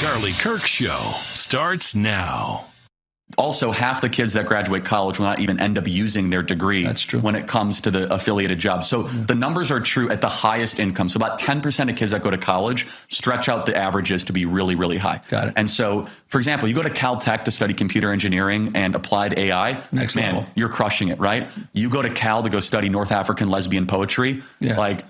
Charlie Kirk Show starts now. Also, half the kids that graduate college will not even end up using their degree. That's true. When it comes to the affiliated jobs. So the numbers are true at the highest income. So about 10% of kids that go to college stretch out the averages to be really, really high. Got it. And so, for example, you go to Caltech to study computer engineering and applied AI. Next level. You're crushing it, right? You go to Cal to go study North African lesbian poetry. Yeah. Like,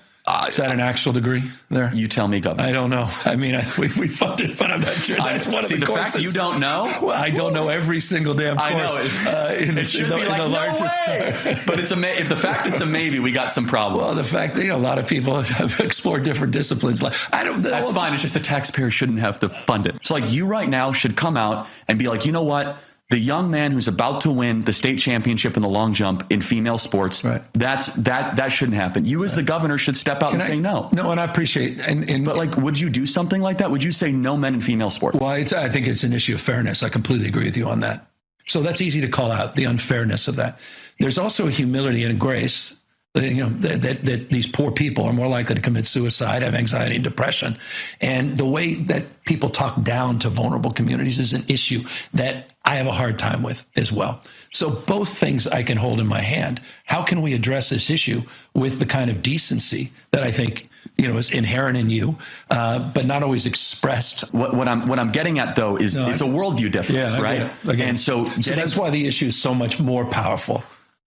is that an actual degree there? You tell me, Governor. I don't know. I mean, we funded, but I'm not sure that's one of the courses. Fact you don't know? Well, I don't know every single damn course. I know. It should be like, no way. But if the fact it's a maybe, we got some problems. Well, the fact that a lot of people have explored different disciplines. That's fine. It's just the taxpayer shouldn't have to fund it. So you right now should come out and be like, you know what? The young man who's about to win the state championship in the long jump in female sports, right. that shouldn't happen. You as the governor should step out and say no. No, and I appreciate. But would you do something like that? Would you say no men in female sports? Well, I think it's an issue of fairness. I completely agree with you on that. So that's easy to call out, the unfairness of that. There's also a humility and a grace. That these poor people are more likely to commit suicide, have anxiety and depression. And the way that people talk down to vulnerable communities is an issue that I have a hard time with as well. So both things I can hold in my hand. How can we address this issue with the kind of decency that I think is inherent in you, but not always expressed? What I'm getting at, though, is it's a worldview difference, right? And so that's why the issue is so much more powerful.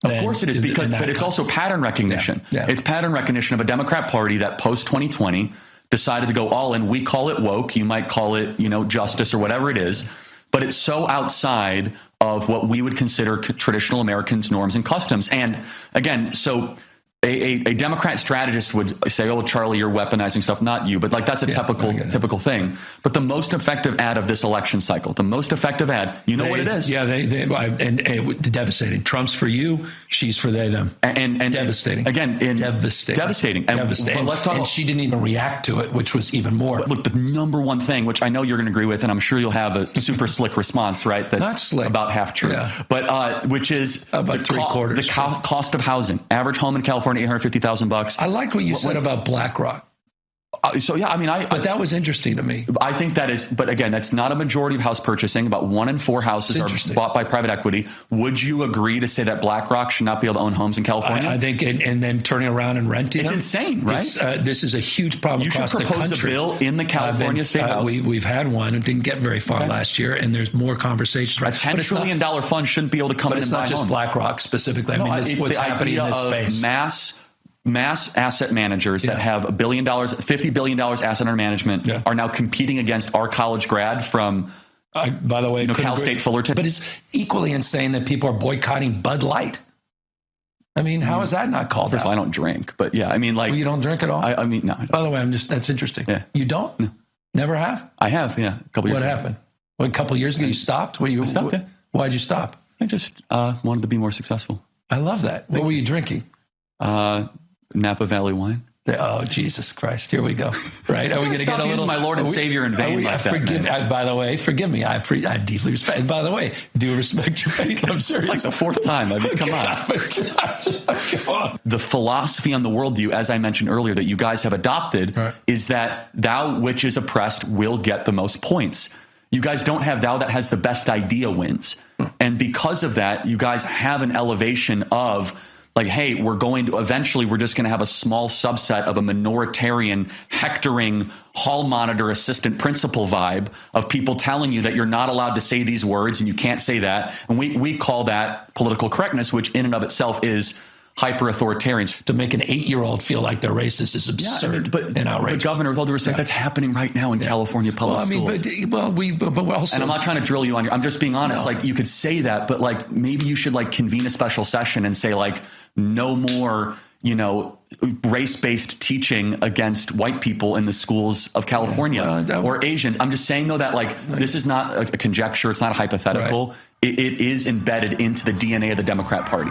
Of course it is, but it's also pattern recognition. Yeah. It's pattern recognition of a Democrat Party that post-2020 decided to go all in. We call it woke. You might call it, justice or whatever it is. But it's so outside of what we would consider traditional Americans' norms and customs. And again, so a Democrat strategist would say, "Oh, Charlie, you're weaponizing stuff." Not you, but that's a typical thing. But the most effective ad of this election cycle, the most effective ad, what it is? Yeah, and devastating. Trump's for you, she's for they, them, and devastating. Again, devastating. But let's talk. And she didn't even react to it, which was even more. But look, the number one thing, which I know you're going to agree with, and I'm sure you'll have a super slick response, right? That's not slick, about half true. Yeah. But which is about three-quarters. The cost of housing, average home in California. $850,000. I like what you said about BlackRock. But that was interesting to me. I think that is, but again, that's not a majority of house purchasing. About 1 in 4 houses are bought by private equity. Would you agree to say that BlackRock should not be able to own homes in California? I think, and then turning around and renting it's them. Insane, right? This is a huge problem across the country. You should propose a bill in the California State House. We've had one. It didn't get very far last year, and there's more conversations. A $10 trillion fund shouldn't be able to come in and buy homes. But it's not just BlackRock specifically. This is what's happening in this space. Mass asset managers that have $1 billion, $50 billion asset under management are now competing against our college grad from, by the way, Cal State Fullerton. But it's equally insane that people are boycotting Bud Light. How is that not called out? First of all, I don't drink, but yeah, well, you don't drink at all? No. By the way, that's interesting. Yeah. You don't? No. Never have? I have, yeah. A couple years ago. What happened? A couple years ago you stopped? I stopped, yeah. Why'd you stop? I just wanted to be more successful. I love that. What were you drinking? Napa Valley wine. Oh, Jesus Christ. Here we go. Right? Are we going to get a little... my Lord and Savior in vain like that, by the way, forgive me. I deeply respect... And by the way, do respect your faith. I'm serious. It's like the 4th time. Come on. The philosophy on the worldview, as I mentioned earlier, that you guys have adopted is that thou which is oppressed will get the most points. You guys don't have thou that has the best idea wins. And because of that, you guys have an elevation of... hey, we're just going to have a small subset of a minoritarian hectoring hall monitor assistant principal vibe of people telling you that you're not allowed to say these words and you can't say that. And we call that political correctness, which in and of itself is hyper-authoritarian. To make an 8-year-old feel like they're racist is absurd and outrageous. But Governor, with all due respect, that's happening right now in California public schools. But also... And I'm not trying to drill you on I'm just being honest. You could say that, but maybe you should convene a special session and say no more, race-based teaching against white people in the schools of California or Asians. I'm just saying, though, that this is not a conjecture. It's not a hypothetical. Right. It is embedded into the DNA of the Democrat Party.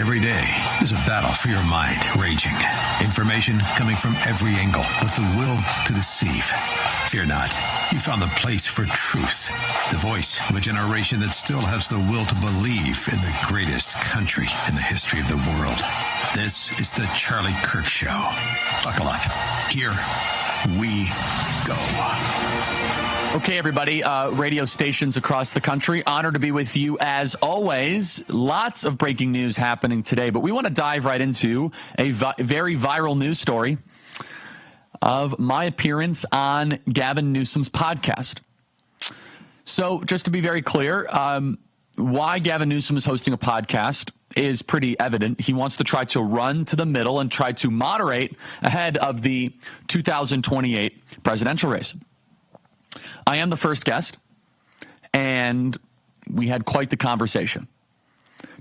Every day, there's a battle for your mind raging. Information coming from every angle with the will to deceive. Fear not. You found the place for truth. The voice of a generation that still has the will to believe in the greatest country in the history of the world. This is the Charlie Kirk Show. Buckle up. Here we go. Okay, everybody, radio stations across the country, honored to be with you as always. Lots of breaking news happening today, but we want to dive right into a very viral news story of my appearance on Gavin Newsom's podcast. So just to be very clear, why Gavin Newsom is hosting a podcast is pretty evident. He wants to try to run to the middle and try to moderate ahead of the 2028 presidential race. I am the first guest, and we had quite the conversation.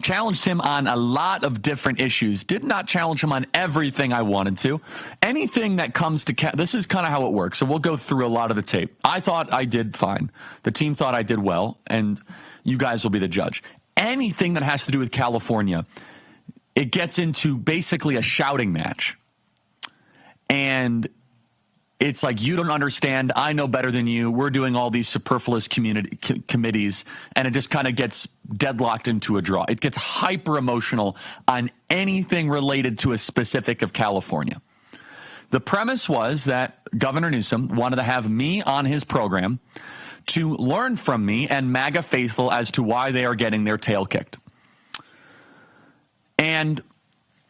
Challenged him on a lot of different issues. Did not challenge him on everything I wanted to. Anything that comes to this is kind of how it works. So we'll go through a lot of the tape. I thought I did fine. The team thought I did well, and you guys will be the judge. Anything that has to do with California, it gets into basically a shouting match. And it's like, you don't understand. I know better than you. We're doing all these superfluous committees, and it just kind of gets deadlocked into a draw. It gets hyper emotional on anything related to a specific of California. The premise was that Governor Newsom wanted to have me on his program to learn from me and MAGA faithful as to why they are getting their tail kicked. And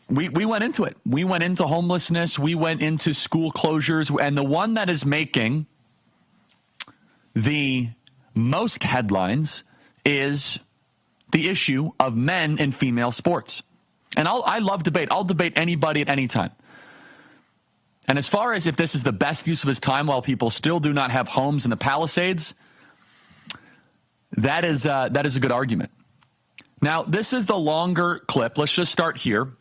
we went into it. We went into homelessness. We went into school closures. And the one that is making the most headlines is the issue of men and female sports. And I love debate. I'll debate anybody at any time. And as far as if this is the best use of his time while people still do not have homes in the Palisades, that is a good argument. Now, this is the longer clip. Let's just start here.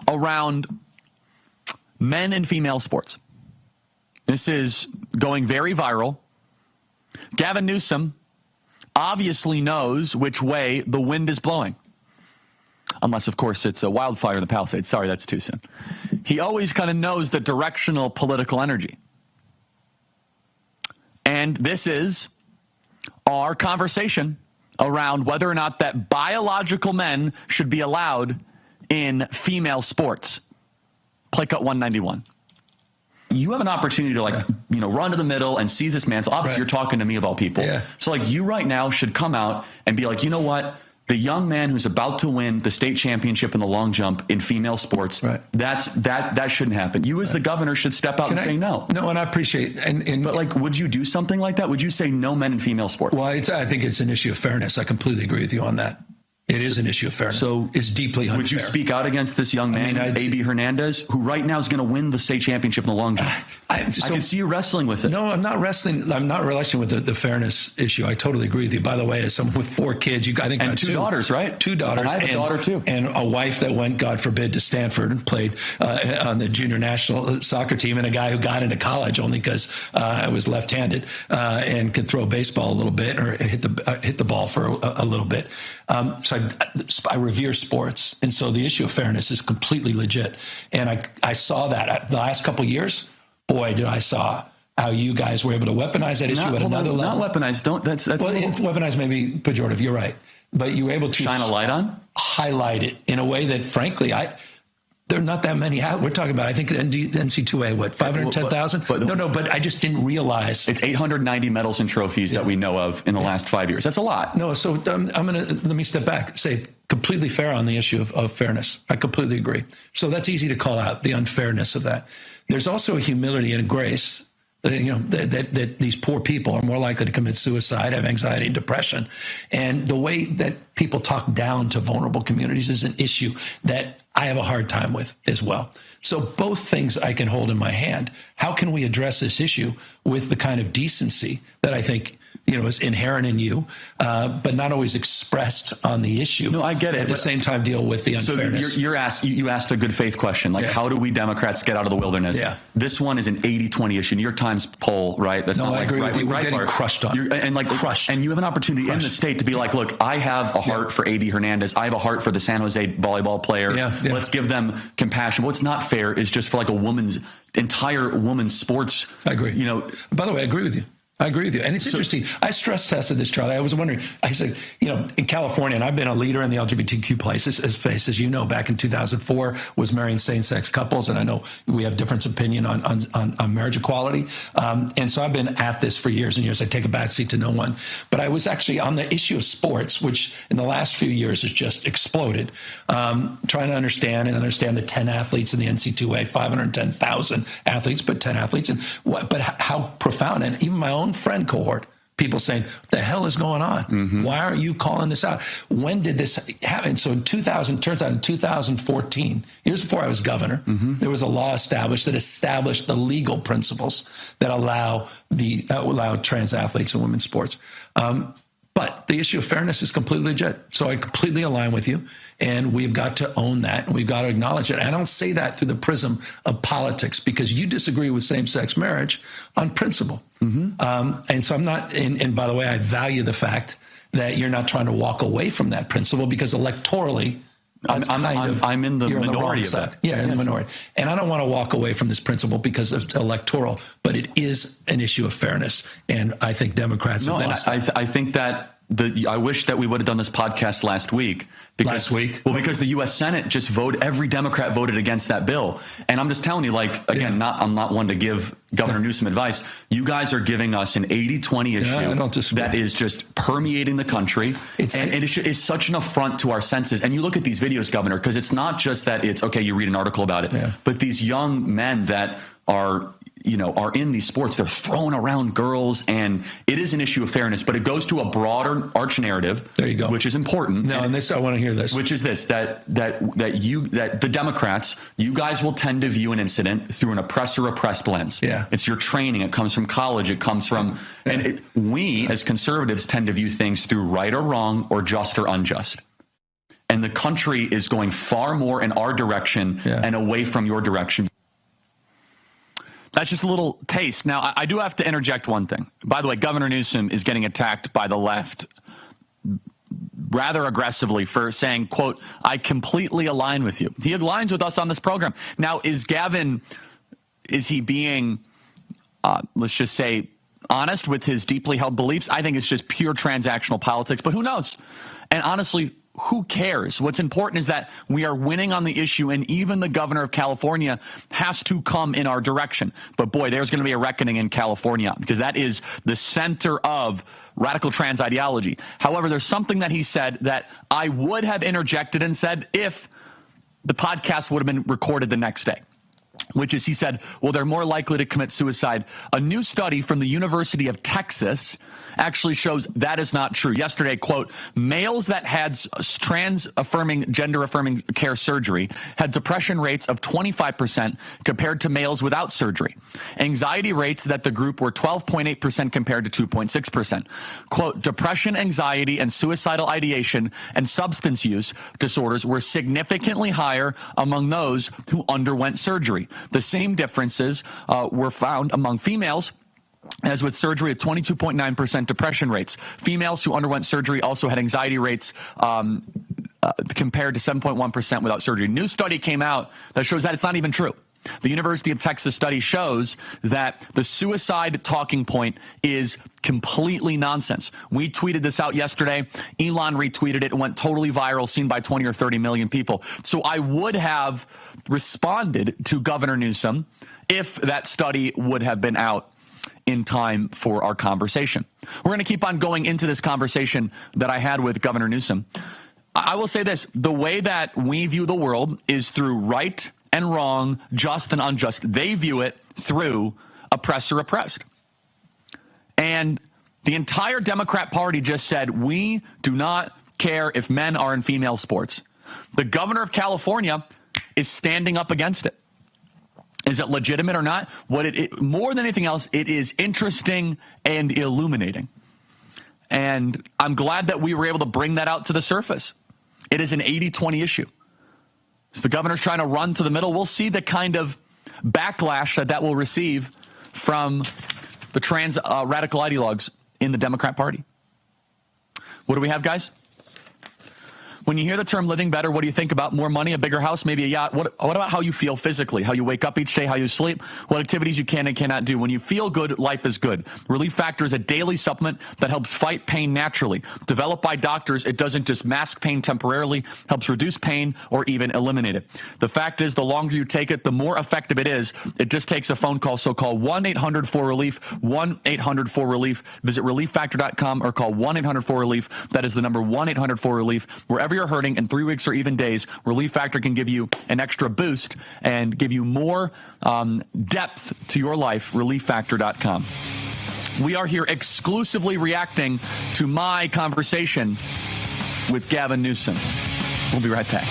Around men and female sports. This is going very viral. Gavin Newsom obviously knows which way the wind is blowing. Unless, of course, it's a wildfire in the Palisades. Sorry, that's too soon. He always kind of knows the directional political energy. And this is our conversation around whether or not that biological men should be allowed in female sports. Play cut 191. You have an opportunity to run to the middle and seize this man. So obviously you're talking to me of all people. Yeah. So you right now should come out and be like, you know what? The young man who's about to win the state championship in the long jump in female sports, that shouldn't happen. You as the governor should step out and say no. No, and I appreciate but would you do something like that? Would you say no men in female sports? Well, I think it's an issue of fairness. I completely agree with you on that. It is an issue of fairness. So it's deeply unfair. Would you speak out against this young man, A.B. Hernandez, who right now is going to win the state championship in the long jump? I can see you wrestling with it. No, I'm not wrestling. I'm not wrestling with the fairness issue. I totally agree with you. By the way, as someone with 4 kids, I think and 2 daughters, right? 2 daughters. And I have a daughter too, and a wife that went, God forbid, to Stanford and played on the junior national soccer team, and a guy who got into college only because I was left-handed and could throw a baseball a little bit or hit the ball for a little bit. So I revere sports, and so the issue of fairness is completely legit. And I saw that the last couple of years. Boy, did I saw how you guys were able to weaponize that issue at another level. Not weaponize. Weaponize may be pejorative. You're right, but you were able to shine a light on, highlight it in a way that, frankly, there are not that many out. We're talking about, I think, NC2A, 510,000? No, but I just didn't realize. It's 890 medals and trophies that we know of in the last 5 years. That's a lot. No, so let me step back, say completely fair on the issue of fairness. I completely agree. So that's easy to call out, the unfairness of that. There's also a humility and a grace, that these poor people are more likely to commit suicide, have anxiety and depression. And the way that people talk down to vulnerable communities is an issue that I have a hard time with as well. So both things I can hold in my hand. How can we address this issue with the kind of decency that I think is inherent in you, but not always expressed on the issue. No, I get it. At the same time, deal with the unfairness. So you asked a good faith question, like how do we Democrats get out of the wilderness? Yeah. This one is an 80-20 issue. New York Times poll, right? That's I agree with you. We're getting crushed on. Crushed. And you have an opportunity in the state to be like, look, I have a heart for A.B. Hernandez. I have a heart for the San Jose volleyball player. Let's give them compassion. What's not fair is just for like entire women's sports. I agree. By the way, I agree with you. And it's interesting. I stress tested this, Charlie. I was wondering, I said, in California, and I've been a leader in the LGBTQ space, as you know, back in 2004 was marrying same-sex couples. And I know we have different opinion on marriage equality. And so I've been at this for years and years. I take a backseat to no one. But I was actually on the issue of sports, which in the last few years has just exploded, trying to understand the 10 athletes in the NC2A, 510,000 athletes, but 10 athletes. But how profound. And even my own friend cohort, people saying, what the hell is going on? Mm-hmm. Why aren't you calling this out? When did this happen? So in 2014, years before I was governor, there was a law established the legal principles that allow trans athletes in women's sports. But the issue of fairness is completely legit. So I completely align with you. And we've got to own that. And we've got to acknowledge it. And I don't say that through the prism of politics because you disagree with same-sex marriage on principle. And so I'm not, and by the way, I value the fact that you're not trying to walk away from that principle because electorally, I'm in the minority of that. Yeah, in the minority. And I don't want to walk away from this principle because it's electoral, but it is an issue of fairness. And I think Democrats have lost that. I think that I wish that we would have done this podcast last week. Because the U.S. Senate just every Democrat voted against that bill. And I'm just telling you, I'm not one to give Governor Newsom advice. You guys are giving us an 80-20 issue that is just permeating the country. It's such an affront to our senses. And you look at these videos, Governor, because it's not just that it's, okay, you read an article about it, but these young men that are in these sports, they're throwing around girls, and it is an issue of fairness, but it goes to a broader arch narrative. There you go. Which is important. No, and this, I want to hear this. Which is this, that the Democrats, you guys will tend to view an incident through an oppressor-oppressed lens. Yeah. It's your training. It comes from college. It comes from, we as conservatives tend to view things through right or wrong or just or unjust. And the country is going far more in our direction and away from your direction. That's just a little taste. Now, I do have to interject one thing. By the way, Governor Newsom is getting attacked by the left rather aggressively for saying, quote, I completely align with you. He aligns with us on this program. Now, is he being, let's just say, honest with his deeply held beliefs? I think it's just pure transactional politics, but who knows? And honestly, who cares? What's important is that we are winning on the issue, and even the governor of California has to come in our direction. But boy, there's going to be a reckoning in California because that is the center of radical trans ideology. However, there's something that he said that I would have interjected and said if the podcast would have been recorded the next day, which is he said, well, they're more likely to commit suicide. A new study from the University of Texas actually shows that is not true. Yesterday, quote, males that had trans-affirming, gender-affirming care surgery had depression rates of 25% compared to males without surgery. Anxiety rates that the group were 12.8% compared to 2.6%. Quote, depression, anxiety, and suicidal ideation and substance use disorders were significantly higher among those who underwent surgery. The same differences were found among females, as with surgery, at 22.9% depression rates. Females who underwent surgery also had anxiety rates compared to 7.1% without surgery. New study came out that shows that it's not even true. The University of Texas study shows that the suicide talking point is completely nonsense. We tweeted this out yesterday. Elon retweeted it and went totally viral, seen by 20 or 30 million people. So I would have responded to Governor Newsom if that study would have been out in time for our conversation. We're going to keep on going into this conversation that I had with Governor Newsom. I will say this, the way that we view the world is through right and wrong, just and unjust. They view it through oppressor-oppressed. And the entire Democrat Party just said, we do not care if men are in female sports. The governor of California is standing up against it. Is it legitimate or not? More than anything else, it is interesting and illuminating. And I'm glad that we were able to bring that out to the surface. It is an 80-20 issue. So the governor's trying to run to the middle. We'll see the kind of backlash that will receive from the trans radical ideologues in the Democrat Party. What do we have, guys? When you hear the term living better, what do you think about? More money, a bigger house, maybe a yacht? What about how you feel physically, how you wake up each day, how you sleep, what activities you can and cannot do? When you feel good, life is good. Relief Factor is a daily supplement that helps fight pain naturally. Developed by doctors, it doesn't just mask pain temporarily, helps reduce pain or even eliminate it. The fact is, the longer you take it, the more effective it is. It just takes a phone call. So call 1-800-4RELIEF, 1-800-4RELIEF. Visit relieffactor.com or call 1-800-4RELIEF. That is the number 1-800-4RELIEF. Wherever you're hurting in 3 weeks or even days, Relief Factor can give you an extra boost and give you more depth to your life. Relieffactor.com. We are here exclusively reacting to my conversation with Gavin Newsom. We'll be right back.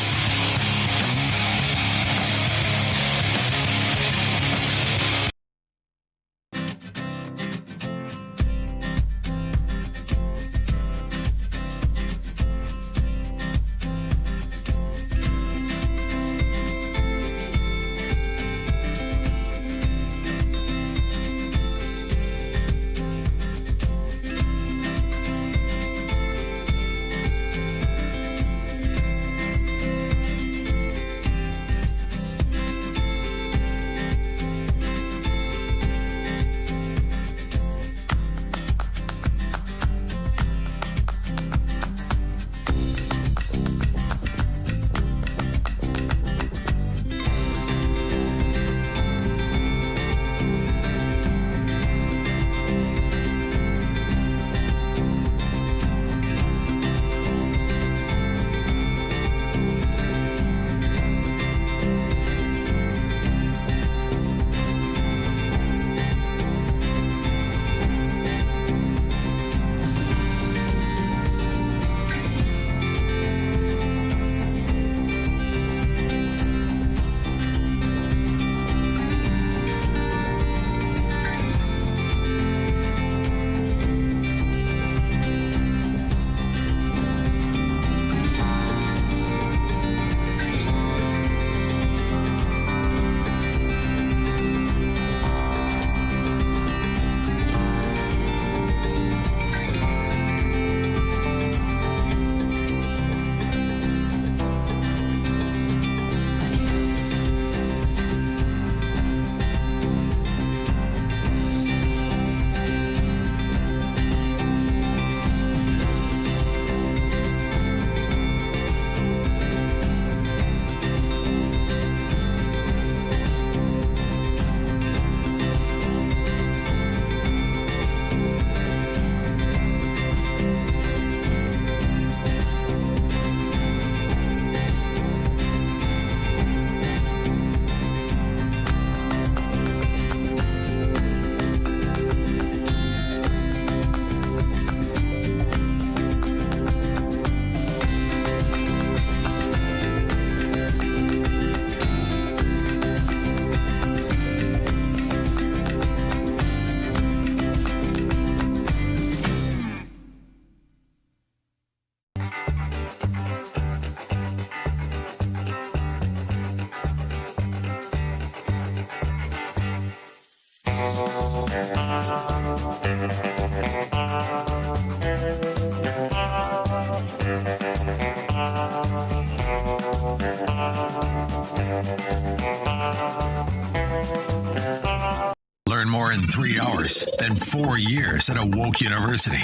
Learn more in 3 hours than 4 years at a woke university.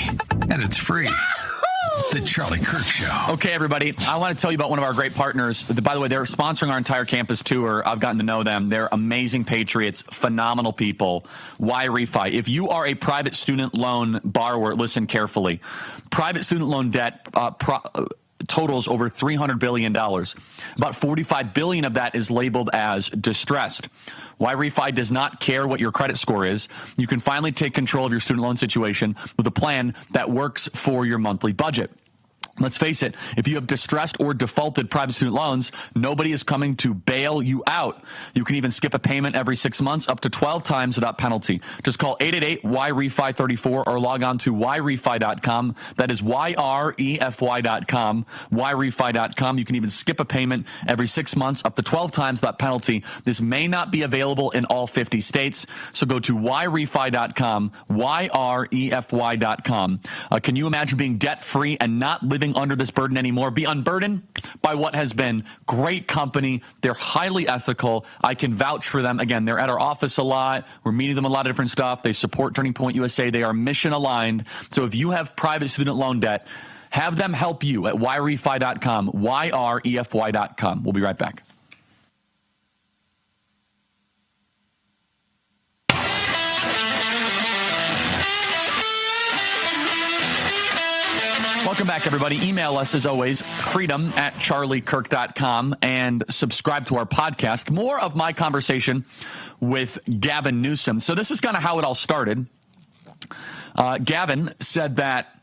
And it's free. The Charlie Kirk Show. Okay, everybody. I want to tell you about one of our great partners. By the way, they're sponsoring our entire campus tour. I've gotten to know them. They're amazing patriots, phenomenal people. Why Refi? If you are a private student loan borrower, listen carefully. Private student loan debt totals over $300 billion. About $45 billion of that is labeled as distressed. Why Refi does not care what your credit score is. You can finally take control of your student loan situation with a plan that works for your monthly budget. Let's face it, if you have distressed or defaulted private student loans, nobody is coming to bail you out. You can even skip a payment every 6 months up to 12 times without penalty. Just call 888-YREFI34 or log on to YREFI.com. That is YREFY.com, YREFI.com. You can even skip a payment every 6 months up to 12 times without penalty. This may not be available in all 50 states, so go to YREFI.com, YREFY.com. Can you imagine being debt-free and not living under this burden anymore? Be unburdened by what has been great company. They're highly ethical. I can vouch for them. Again, they're at our office a lot. We're meeting them a lot of different stuff. They support Turning Point USA. They are mission aligned. So if you have private student loan debt, have them help you at YREFI.com, YREFY.com. We'll be right back. Welcome back, everybody. Email us, as always, freedom@charliekirk.com, and subscribe to our podcast. More of my conversation with Gavin Newsom. So this is kind of how it all started. Gavin said that,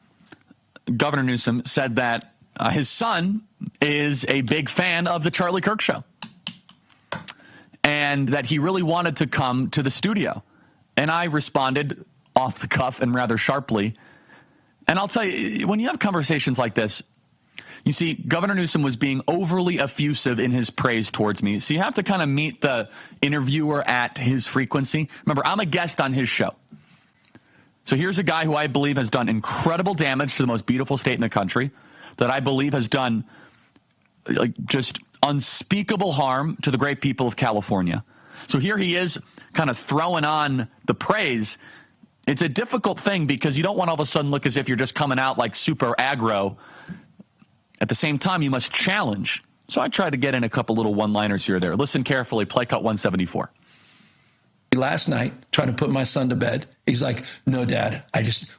Governor Newsom said that his son is a big fan of the Charlie Kirk show, and that he really wanted to come to the studio. And I responded off the cuff and rather sharply. And I'll tell you, when you have conversations like this, you see, Governor Newsom was being overly effusive in his praise towards me. So you have to kind of meet the interviewer at his frequency. Remember, I'm a guest on his show. So here's a guy who I believe has done incredible damage to the most beautiful state in the country, that I believe has done just unspeakable harm to the great people of California. So here he is kind of throwing on the praise. It's a difficult thing because you don't want all of a sudden look as if you're just coming out like super aggro. At the same time, you must challenge. So I tried to get in a couple little one-liners here or there. Listen carefully. Play cut 174. Last night, trying to put my son to bed, he's like, no, Dad,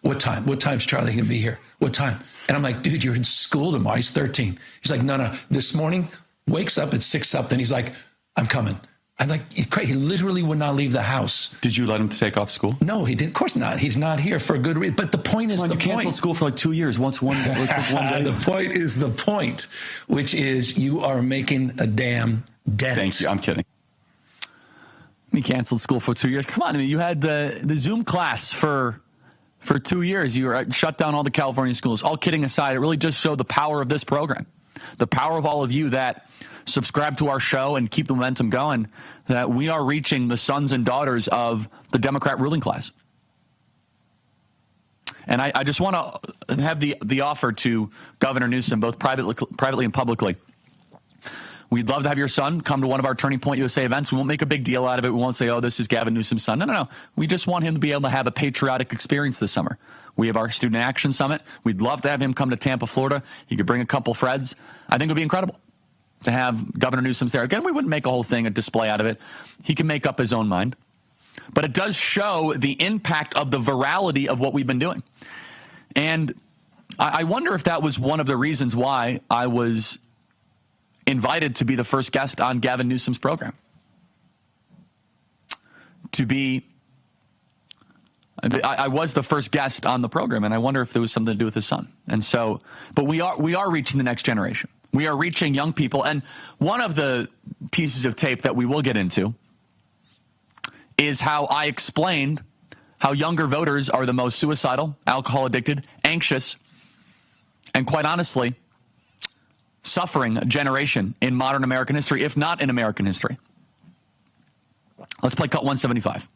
what time? What time's Charlie going to be here? What time? And I'm like, dude, you're in school tomorrow. He's 13. He's like, no. This morning, wakes up at 6 something. He's like, I'm coming. I'm like, he literally would not leave the house. Did you let him take off school? No, he did. Of course not. He's not here for a good reason. But the point is you canceled school for like 2 years. Once one day. The point is the point, which is you are making a damn dent. Thank you. I'm kidding. He canceled school for 2 years. Come on, I mean, you had the Zoom class for 2 years. You were shut down all the California schools. All kidding aside, it really just showed the power of this program, the power of all of you that subscribe to our show and keep the momentum going, that we are reaching the sons and daughters of the Democrat ruling class. And I just want to have the offer to Governor Newsom, both privately and publicly. We'd love to have your son come to one of our Turning Point USA events. We won't make a big deal out of it. We won't say, oh, this is Gavin Newsom's son. No. We just want him to be able to have a patriotic experience this summer. We have our Student Action Summit. We'd love to have him come to Tampa, Florida. He could bring a couple friends. I think it would be incredible to have Governor Newsom there. Again, we wouldn't make a whole thing, a display out of it. He can make up his own mind. But it does show the impact of the virality of what we've been doing. And I wonder if that was one of the reasons why I was invited to be the first guest on Gavin Newsom's program. I was the first guest on the program, and I wonder if there was something to do with his son. And so, but we are reaching the next generation. We are reaching young people. And one of the pieces of tape that we will get into is how I explained how younger voters are the most suicidal, alcohol addicted, anxious, and quite honestly, suffering generation in modern American history, if not in American history. Let's play cut 175.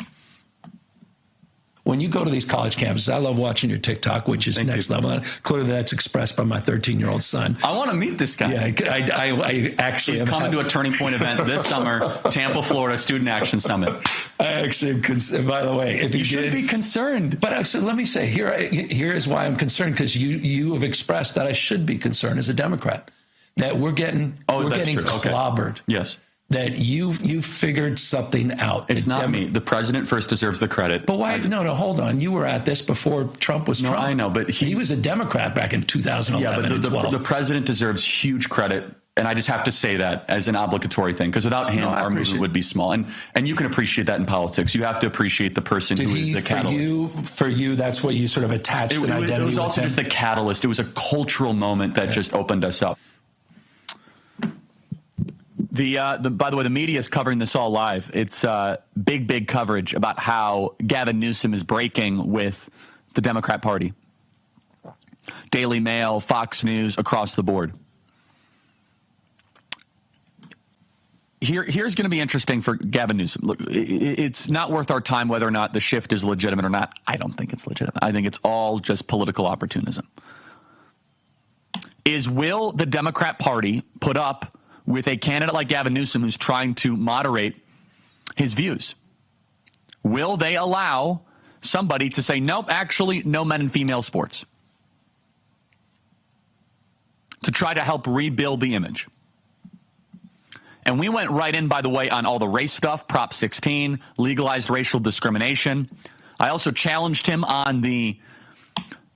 When you go to these college campuses, I love watching your TikTok, which is next level. And clearly, that's expressed by my 13-year-old son. I want to meet this guy. Yeah, I actually. He's coming to a Turning Point event this summer, Tampa, Florida, Student Action Summit. I actually, by the way, if you should be concerned. But actually, let me say, here is why I'm concerned, because you have expressed that I should be concerned as a Democrat, that we're getting clobbered. Okay. Yes. That you figured something out. It's not me. The president first deserves the credit. But why? No, hold on. You were at this before Trump was Trump. I know, but he was a Democrat back in 2011 and 12. The president deserves huge credit And I just have to say that as an obligatory thing, because without him, our movement would be small. And you can appreciate that in politics. You have to appreciate the person who is the catalyst. For you, that's what you sort of attached an identity with. It was also just the catalyst. It was a cultural moment that just opened us up. By the way, the media is covering this all live. It's big coverage about how Gavin Newsom is breaking with the Democrat Party. Daily Mail, Fox News, across the board. Here's going to be interesting for Gavin Newsom. Look, it's not worth our time whether or not the shift is legitimate or not. I don't think it's legitimate. I think it's all just political opportunism. Will the Democrat Party put up with a candidate like Gavin Newsom who's trying to moderate his views? Will they allow somebody to say, nope, actually, no men and female sports, to try to help rebuild the image? And we went right in, by the way, on all the race stuff, Prop 16, legalized racial discrimination. I also challenged him on the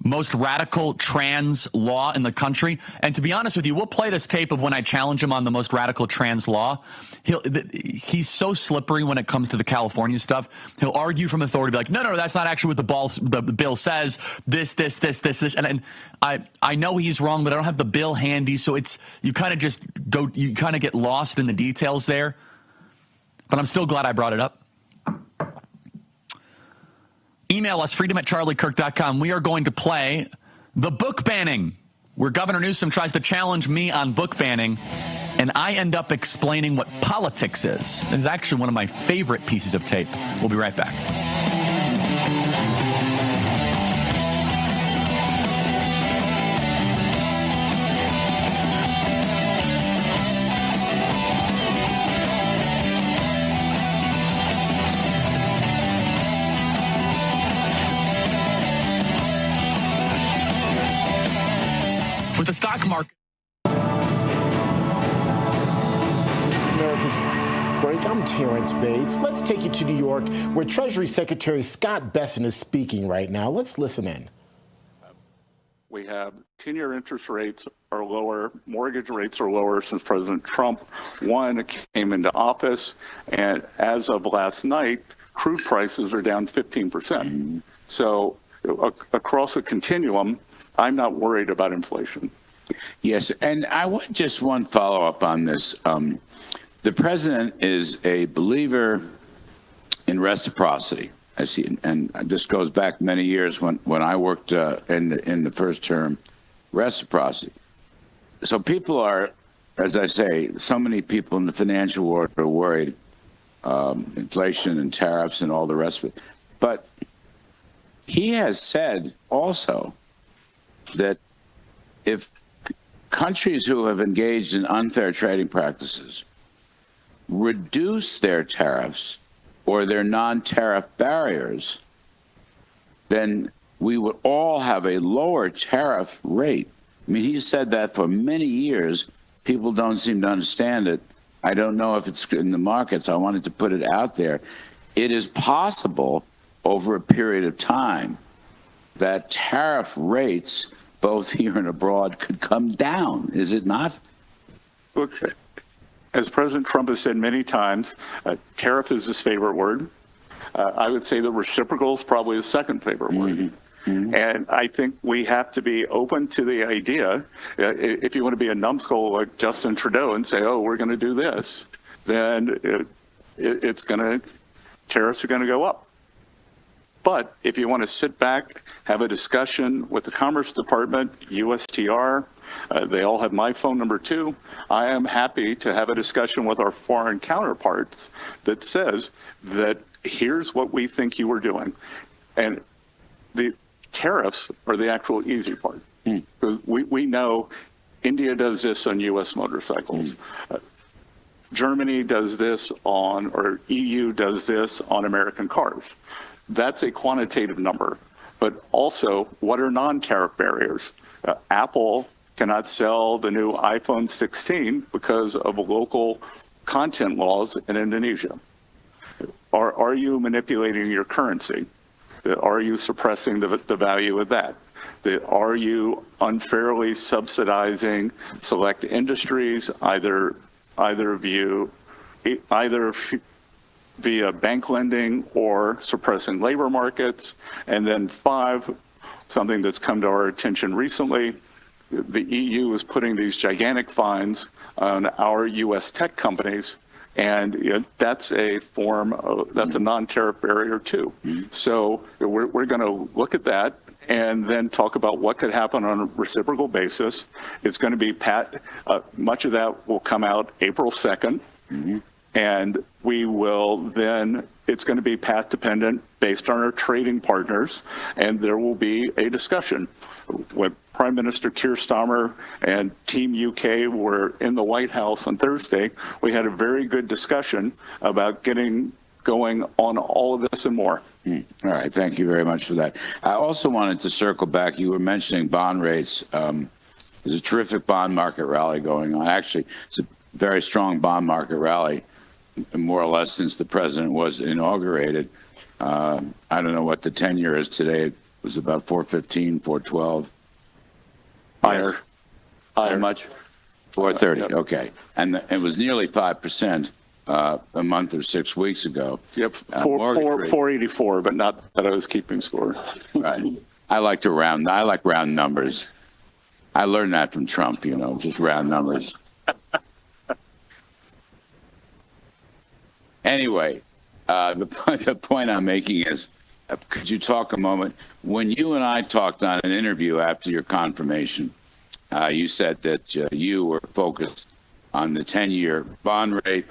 most radical trans law in the country. And to be honest with you, we'll play this tape of when I challenge him on the most radical trans law. He's so slippery when it comes to the California stuff. He'll argue from authority, be like, no, that's not actually what the bill says. This. And I know he's wrong, but I don't have the bill handy. So you kind of get lost in the details there. But I'm still glad I brought it up. Email us, freedom@charliekirk.com. We are going to play the book banning, where Governor Newsom tries to challenge me on book banning, and I end up explaining what politics is. This is actually one of my favorite pieces of tape. We'll be right back. With the stock market. America's Break. I'm Terrence Bates. Let's take you to New York, where Treasury Secretary Scott Bessent is speaking right now. Let's listen in. We have 10-year interest rates are lower, mortgage rates are lower since President Trump came into office, and as of last night, crude prices are down 15%. So across a continuum, I'm not worried about inflation. Yes, and I want just one follow-up on this. The president is a believer in reciprocity. I see, and this goes back many years when I worked in the first term, reciprocity. So people are, as I say, so many people in the financial world are worried, inflation and tariffs and all the rest of it. But he has said also that if countries who have engaged in unfair trading practices reduce their tariffs or their non-tariff barriers, then we would all have a lower tariff rate. I mean, he said that for many years. People don't seem to understand it. I don't know if it's in the markets. I wanted to put it out there. It is possible over a period of time that tariff rates, both here and abroad, could come down. Is it not? Look, as President Trump has said many times, tariff is his favorite word. I would say that reciprocal is probably his second favorite word. Mm-hmm. And I think we have to be open to the idea, if you want to be a numbskull like Justin Trudeau and say, oh, we're going to do this, then tariffs are going to go up. But if you want to sit back, have a discussion with the Commerce Department, USTR, they all have my phone number too. I am happy to have a discussion with our foreign counterparts that says that here's what we think you were doing. And the tariffs are the actual easy part. Because we know India does this on U.S. motorcycles. Germany does this or EU does this on American cars. That's a quantitative number. But also, what are non-tariff barriers? Apple cannot sell the new iPhone 16 because of local content laws in Indonesia. Are you manipulating your currency? Are you suppressing the value of that? Are you unfairly subsidizing select industries, either via bank lending or suppressing labor markets? And then 5, something that's come to our attention recently, the EU is putting these gigantic fines on our U.S. tech companies. And that's a non-tariff barrier too. So we're going to look at that and then talk about what could happen on a reciprocal basis. It's going to be much of that will come out April 2nd. And we will then, it's going to be path dependent based on our trading partners, and there will be a discussion. When Prime Minister Keir Starmer and Team UK were in the White House on Thursday, we had a very good discussion about getting going on all of this and more. All right, thank you very much for that. I also wanted to circle back. You were mentioning bond rates. There's a terrific bond market rally going on. Actually, it's a very strong bond market rally, more or less since the president was inaugurated. I don't know what the 10-year is today. It was about 415, 412. Higher. How much? 430. Yep. Okay. And it was nearly 5% a month or 6 weeks ago. Yep, 484, but not that I was keeping score. Right. I like round numbers. I learned that from Trump, just round numbers. Anyway, the point I'm making is, could you talk a moment? When you and I talked on an interview after your confirmation, you said that you were focused on the 10-year bond rate.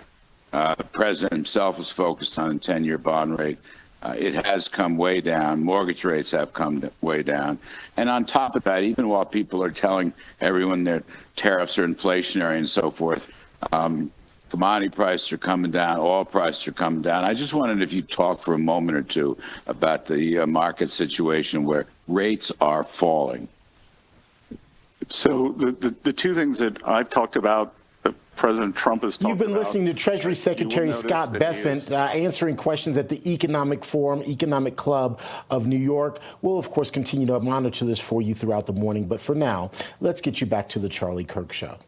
The president himself was focused on the 10-year bond rate. It has come way down. Mortgage rates have come way down. And on top of that, even while people are telling everyone their tariffs are inflationary and so forth, commodity prices are coming down, oil prices are coming down. I just wondered if you'd talk for a moment or two about the market situation where rates are falling. So the two things that I've talked about, that President Trump has talked about. You've been listening to Treasury Secretary Scott Bessent answering questions at the Economic Forum, Economic Club of New York. We'll, of course, continue to monitor this for you throughout the morning. But for now, let's get you back to the Charlie Kirk Show.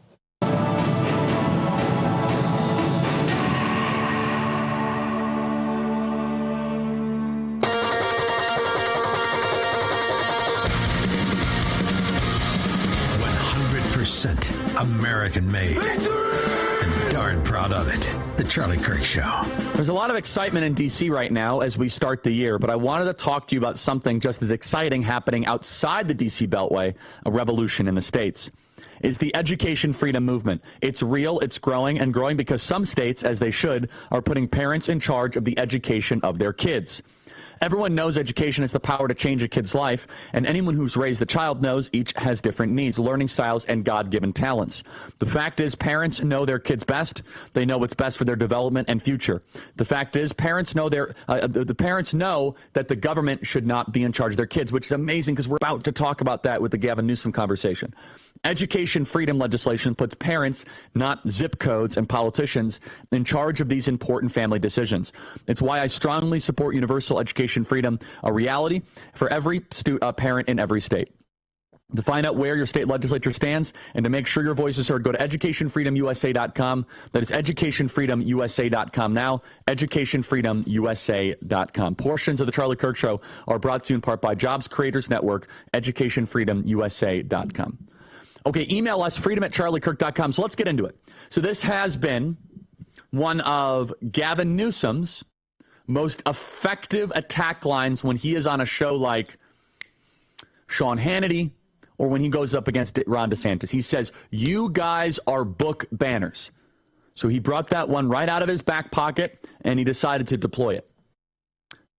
American made. And darn proud of it. The Charlie Kirk Show. There's a lot of excitement in D.C. right now as we start the year, but I wanted to talk to you about something just as exciting happening outside the D.C. Beltway, a revolution in the states. It's the education freedom movement. It's real, it's growing, and growing because some states, as they should, are putting parents in charge of the education of their kids. Everyone knows education has the power to change a kid's life, and anyone who's raised a child knows each has different needs, learning styles, and God-given talents. The fact is, parents know their kids best. They know what's best for their development and future. The fact is, parents know the parents know that the government should not be in charge of their kids, which is amazing because we're about to talk about that with the Gavin Newsom conversation. Education freedom legislation puts parents, not zip codes and politicians, in charge of these important family decisions. It's why I strongly support universal education freedom, a reality for every parent in every state. To find out where your state legislature stands and to make sure your voice is heard, go to educationfreedomusa.com. That is educationfreedomusa.com now, educationfreedomusa.com. Portions of the Charlie Kirk Show are brought to you in part by Jobs Creators Network, educationfreedomusa.com. Okay, email us, freedom@charliekirk.com. So let's get into it. So this has been one of Gavin Newsom's most effective attack lines when he is on a show like Sean Hannity or when he goes up against Ron DeSantis. He says, you guys are book banners. So he brought that one right out of his back pocket and he decided to deploy it.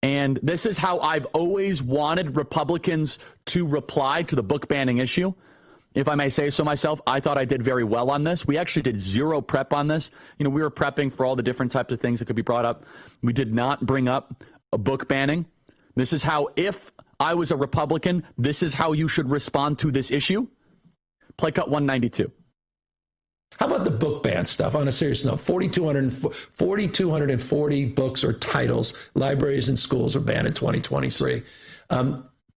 And this is how I've always wanted Republicans to reply to the book banning issue. If I may say so myself, I thought I did very well on this. We actually did zero prep on this. We were prepping for all the different types of things that could be brought up. We did not bring up a book banning. This is how, if I was a Republican, this is how you should respond to this issue. Play cut 192. How about the book ban stuff? On a serious note, 4,240 books or titles, libraries and schools are banned in 2023.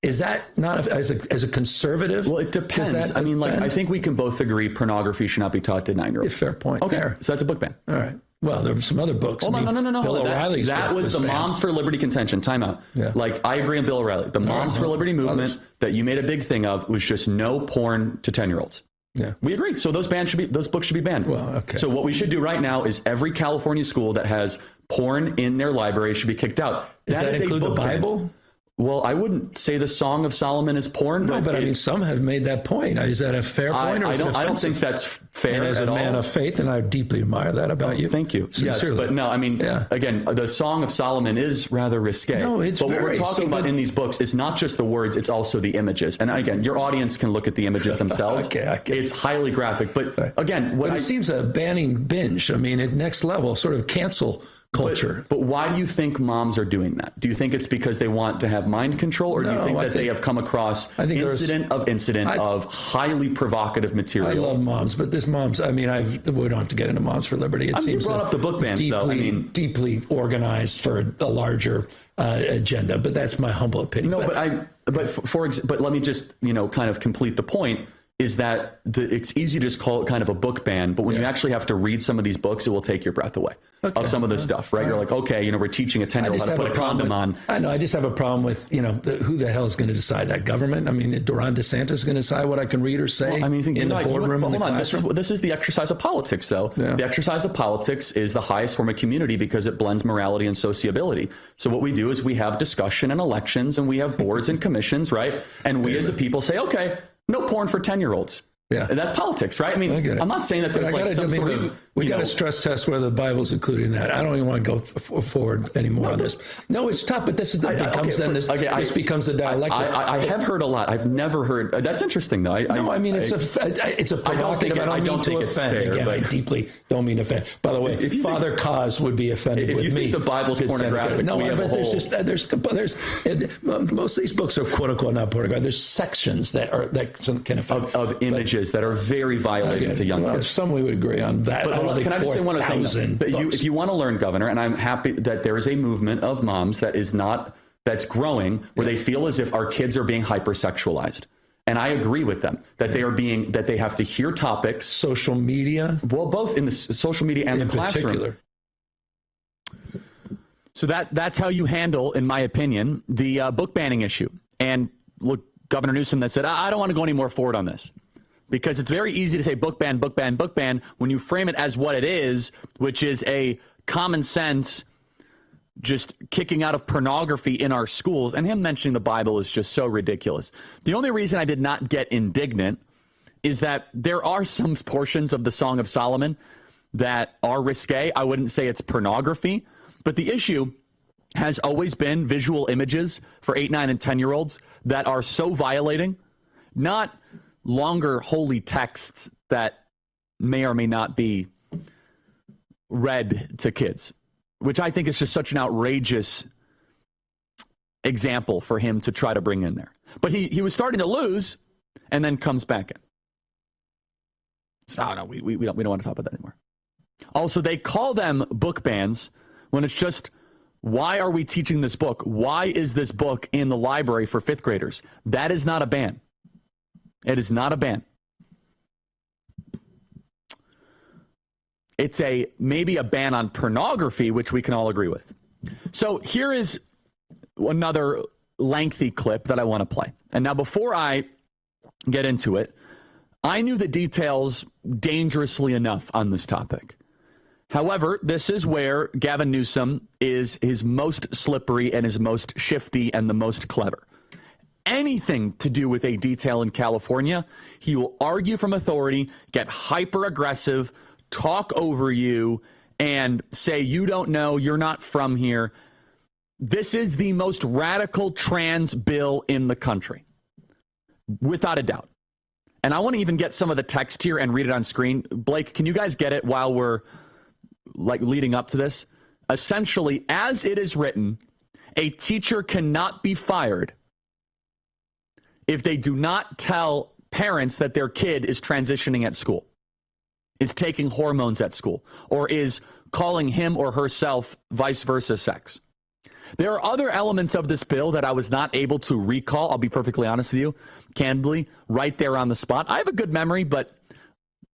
Is that not as a conservative? Well, it depends. I mean, like, I think we can both agree pornography should not be taught to 9-year-olds. Fair point. Okay, there. so that's a book ban. All right. Well, there were some other books. Hold on, no. Bill O'Reilly's that book was the banned. Moms for Liberty contention. Time out. Yeah. Like, I agree on Bill O'Reilly. The Moms for Liberty movement that you made a big thing of was just no porn to 10-year-olds. Yeah. We agree. So those books should be banned. Well, okay. So what we should do right now is every California school that has porn in their library should be kicked out. Does that include the Bible? Ban. Well, I wouldn't say the Song of Solomon is porn. No, but I mean, some have made that point. Is that a fair point? I don't think that's fair and as at a man of faith, and I deeply admire that about you. Thank you. Sincerely. Yes, but no, I mean, again, the Song of Solomon is rather risque. No, it's but what we're talking about in these books is not just the words, it's also the images. And again, your audience can look at the images themselves. Okay. It's highly graphic. But again, it seems a banning binge. I mean, at next level, sort of cancel culture. But why do you think moms are doing that? Do you think it's because they want to have mind control, or do you think that they have come across incident of highly provocative material? I love moms, but this moms, I mean, we don't have to get into Moms for Liberty. It seems you brought up the book bans, though. I mean, deeply organized for a larger agenda, but that's my humble opinion. No, but let me just, kind of complete the point. Is that it's easy to just call it kind of a book ban, but when you actually have to read some of these books, it will take your breath away of some of the stuff, right? You're like, okay, we're teaching a 10-year-old how to put a condom on. I know. I just have a problem with, who the hell is going to decide that? Government? I mean, Ron DeSantis is going to decide what I can read or say in the boardroom in the classroom? This is the exercise of politics, though. Yeah. The exercise of politics is the highest form of community because it blends morality and sociability. So what we do is we have discussion and elections, and we have boards and commissions, right? And we as a people say, okay, no porn for 10-year-olds. Yeah. And that's politics, right? I mean, I'm not saying that there's we got to stress test whether the Bible's included in that. I don't even want to go forward anymore on this. No, it's tough, but this becomes a dialectic. I have heard a lot. I've never heard. That's interesting, though. It's a provocative. I don't mean to offend. Again, I deeply don't mean to offend. By the way, Father Cause would be offended with me. If you think the Bible's pornographic, there's most of these books are quote unquote not pornographic. There's sections that can offend of images that are very violating to young kids. Some we would agree on that. But can I just say one other thing? If you want to learn, Governor, and I'm happy that there is a movement of moms that's growing where they feel as if our kids are being hypersexualized. And I agree with them that they have to hear topics. Social media? Well, both in the social media and the classroom. So that's how you handle, in my opinion, the book banning issue. And look, Governor Newsom that said, I don't want to go any more forward on this. Because it's very easy to say book ban, book ban, book ban when you frame it as what it is, which is a common sense just kicking out of pornography in our schools. And him mentioning the Bible is just so ridiculous. The only reason I did not get indignant is that there are some portions of the Song of Solomon that are risque. I wouldn't say it's pornography, but the issue has always been visual images for 8, 9, and 10-year-olds that are so violating, not longer holy texts that may or may not be read to kids, which I think is just such an outrageous example for him to try to bring in there. But he was starting to lose and then comes back in. So, no, we don't want to talk about that anymore. Also, they call them book bans when it's just, why are we teaching this book? Why is this book in the library for 5th graders? That is not a ban. It is not a ban. It's maybe a ban on pornography, which we can all agree with. So here is another lengthy clip that I want to play. And now before I get into it, I knew the details dangerously enough on this topic. However, this is where Gavin Newsom is his most slippery and his most shifty and the most clever. Anything to do with a detail in California, he will argue from authority, get hyper aggressive, talk over you, and say, you don't know, you're not from here. This is the most radical trans bill in the country, without a doubt. And I want to even get some of the text here and read it on screen. Blake, can you guys get it while we're leading up to this? Essentially, as it is written, a teacher cannot be fired if they do not tell parents that their kid is transitioning at school, is taking hormones at school, or is calling him or herself vice versa sex. There are other elements of this bill that I was not able to recall. I'll be perfectly honest with you, candidly, right there on the spot. I have a good memory, but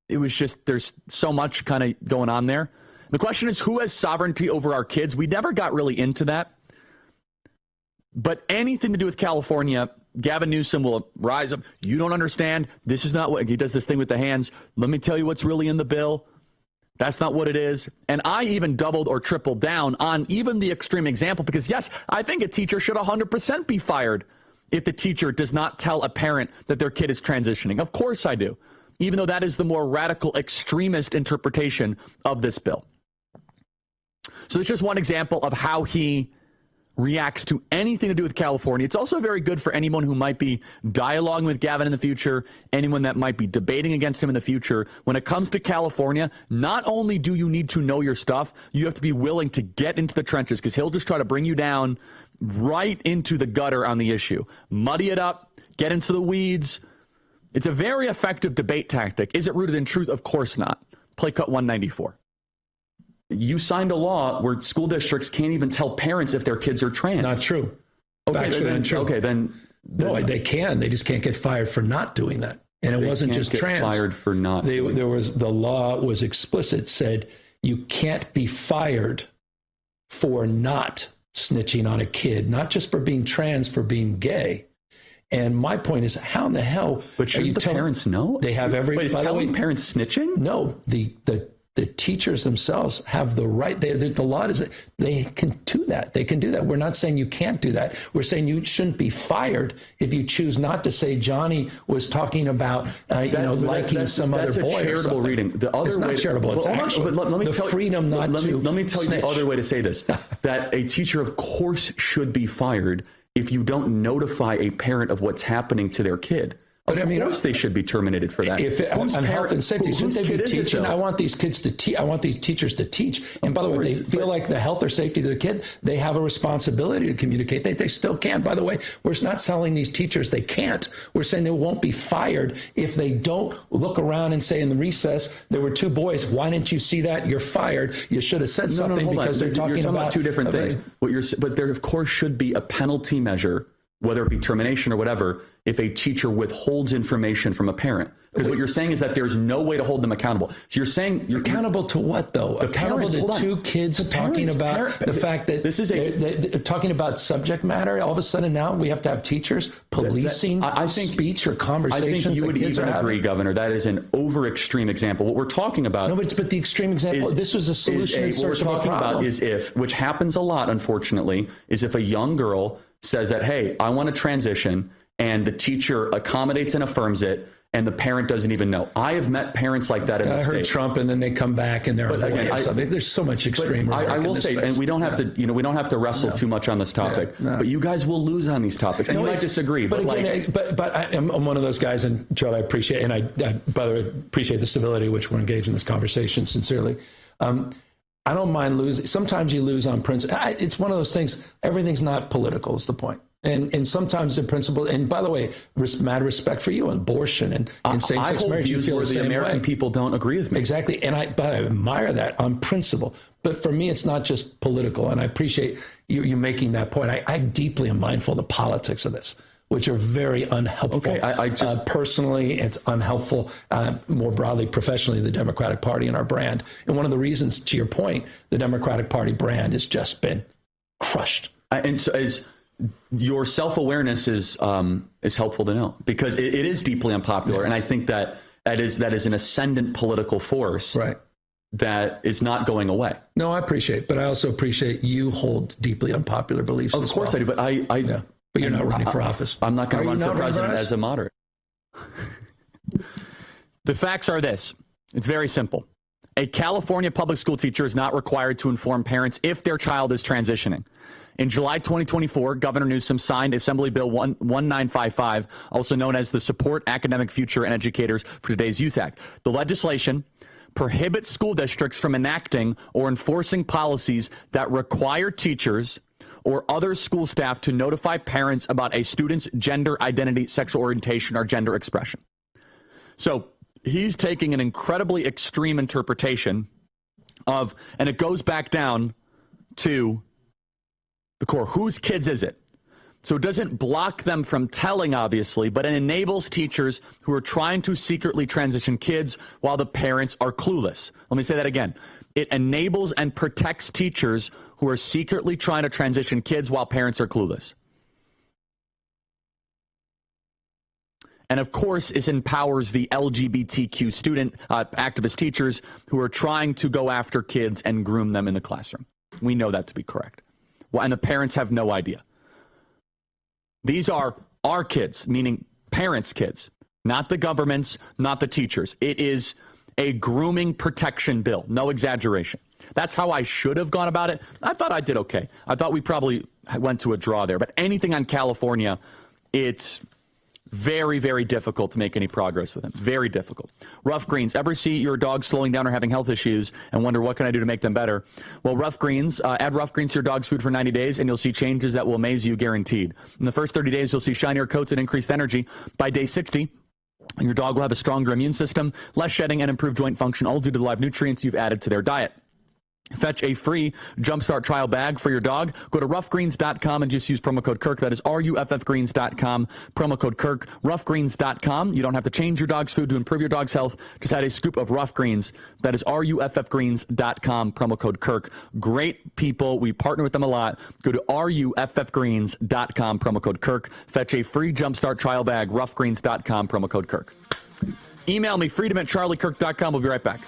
it was just, there's so much kind of going on there. The question is, who has sovereignty over our kids? We never got really into that. But anything to do with California, Gavin Newsom will rise up. You don't understand. This is not what he does, this thing with the hands. Let me tell you what's really in the bill. That's not what it is. And I even doubled or tripled down on even the extreme example, because yes, I think a teacher should 100% be fired if the teacher does not tell a parent that their kid is transitioning. Of course I do, even though that is the more radical extremist interpretation of this bill. So it's just one example of how he reacts to anything to do with California. It's also very good for anyone who might be dialoguing with Gavin in the future, anyone that might be debating against him in the future. When it comes to California, not only do you need to know your stuff, you have to be willing to get into the trenches, because he'll just try to bring you down right into the gutter on the issue. Muddy it up, get into the weeds. It's a very effective debate tactic. Is it rooted in truth? Of course not. Play cut 194. You signed a law where school districts can't even tell parents if their kids are trans. Not true. Okay, then, untrue. Okay, then. No, they can. They just can't get fired for not doing that. And it wasn't just trans. Fired for not. The law was explicit, said you can't be fired for not snitching on a kid, not just for being trans, for being gay. And my point is, how in the hell? But shouldn't the parents know? They have every. Wait, is telling parents snitching? No, the teachers themselves have the right. The law is they can do that. They can do that. We're not saying you can't do that. We're saying you shouldn't be fired if you choose not to say Johnny was talking about liking some other boy. That's a charitable reading. The other it's not charitable. It's actually the freedom not to. Let me tell you the other way to say this: that a teacher, of course, should be fired if you don't notify a parent of what's happening to their kid. Of course, they should be terminated for that. If on health and safety, shouldn't they be teaching? I want these kids to teach. I want these teachers to teach. And by the way, if they feel like the health or safety of their kid, they have a responsibility to communicate. They still can. By the way, we're not telling these teachers they can't. We're saying they won't be fired if they don't look around and say in the recess there were two boys. Why didn't you see that? You're fired. You should have said something because they're talking about two different things. But there, of course, should be a penalty measure, whether it be termination or whatever, if a teacher withholds information from a parent. Because what you're saying is that there's no way to hold them accountable. So you're saying you're accountable to what, though? Accountable to two kids talking about the fact that this is talking about subject matter. All of a sudden now we have to have teachers policing I think speech or conversations. I think you would even agree, Governor, that is an over extreme example. What we're talking about. No, but the extreme example. This was a solution in search of a problem. What we're talking about is if, which happens a lot, unfortunately, is if a young girl says that, hey, I want to transition, and the teacher accommodates and affirms it, and the parent doesn't even know. I have met parents like that in the state. I heard Trump, and then they come back and they're away or something. There's so much extreme. I will say, and we don't have to, we don't have to wrestle too much on this topic. But you guys will lose on these topics, and you might disagree. But again, but I'm one of those guys, and Charlie, I appreciate, and I by the way appreciate the civility which we're engaged in this conversation sincerely. I don't mind losing. Sometimes you lose on principle. It's one of those things. Everything's not political is the point. And sometimes the principle, and by the way, mad respect for you on abortion and same-sex marriage. You feel the American people don't agree with me. Exactly. But I admire that on principle. But for me, it's not just political. And I appreciate you making that point. I deeply am mindful of the politics of this, which are very unhelpful. Okay, I just personally, it's unhelpful. More broadly, professionally, the Democratic Party and our brand. And one of the reasons, to your point, the Democratic Party brand has just been crushed. And so, as your self-awareness is helpful to know, because it is deeply unpopular, and I think that is an ascendant political force, right, that is not going away. No, I appreciate, but I also appreciate you hold deeply unpopular beliefs. Of course, I do, but But you're not running for office. I'm not going to run for president as a moderate. The facts are this. It's very simple. A California public school teacher is not required to inform parents if their child is transitioning. In July 2024, Governor Newsom signed Assembly Bill 1955, also known as the Support Academic Future and Educators for Today's Youth Act. The legislation prohibits school districts from enacting or enforcing policies that require teachers or other school staff to notify parents about a student's gender identity, sexual orientation, or gender expression. So he's taking an incredibly extreme interpretation of, and it goes back down to The core, whose kids is it? So it doesn't block them from telling, obviously, but it enables teachers who are trying to secretly transition kids while the parents are clueless. Let me say that again. It enables and protects teachers who are secretly trying to transition kids while parents are clueless. And of course, it empowers the LGBTQ student activist teachers who are trying to go after kids and groom them in the classroom. We know that to be correct. Well, and the parents have no idea. These are our kids, meaning parents' kids, not the government's, not the teachers. It is a grooming protection bill. No exaggeration. That's how I should have gone about it. I thought I did okay. I thought we probably went to a draw there. But anything on California, it's very, very difficult to make any progress with them. Very difficult. Rough Greens. Ever see your dog slowing down or having health issues and wonder what can I do to make them better? Well, Rough Greens, add Rough Greens to your dog's food for 90 days and you'll see changes that will amaze you, guaranteed. In the first 30 days, you'll see shinier coats and increased energy. By day 60, your dog will have a stronger immune system, less shedding, and improved joint function, all due to the live nutrients you've added to their diet. Fetch a free Jumpstart trial bag for your dog. Go to roughgreens.com and just use promo code Kirk. That is ruffgreens.com, promo code Kirk, roughgreens.com. You don't have to change your dog's food to improve your dog's health. Just add a scoop of Rough Greens. That is ruffgreens.com, promo code Kirk. Great people. We partner with them a lot. Go to ruffgreens.com, promo code Kirk. Fetch a free Jumpstart trial bag, roughgreens.com, promo code Kirk. Email me, freedom@charliekirk.com. We'll be right back.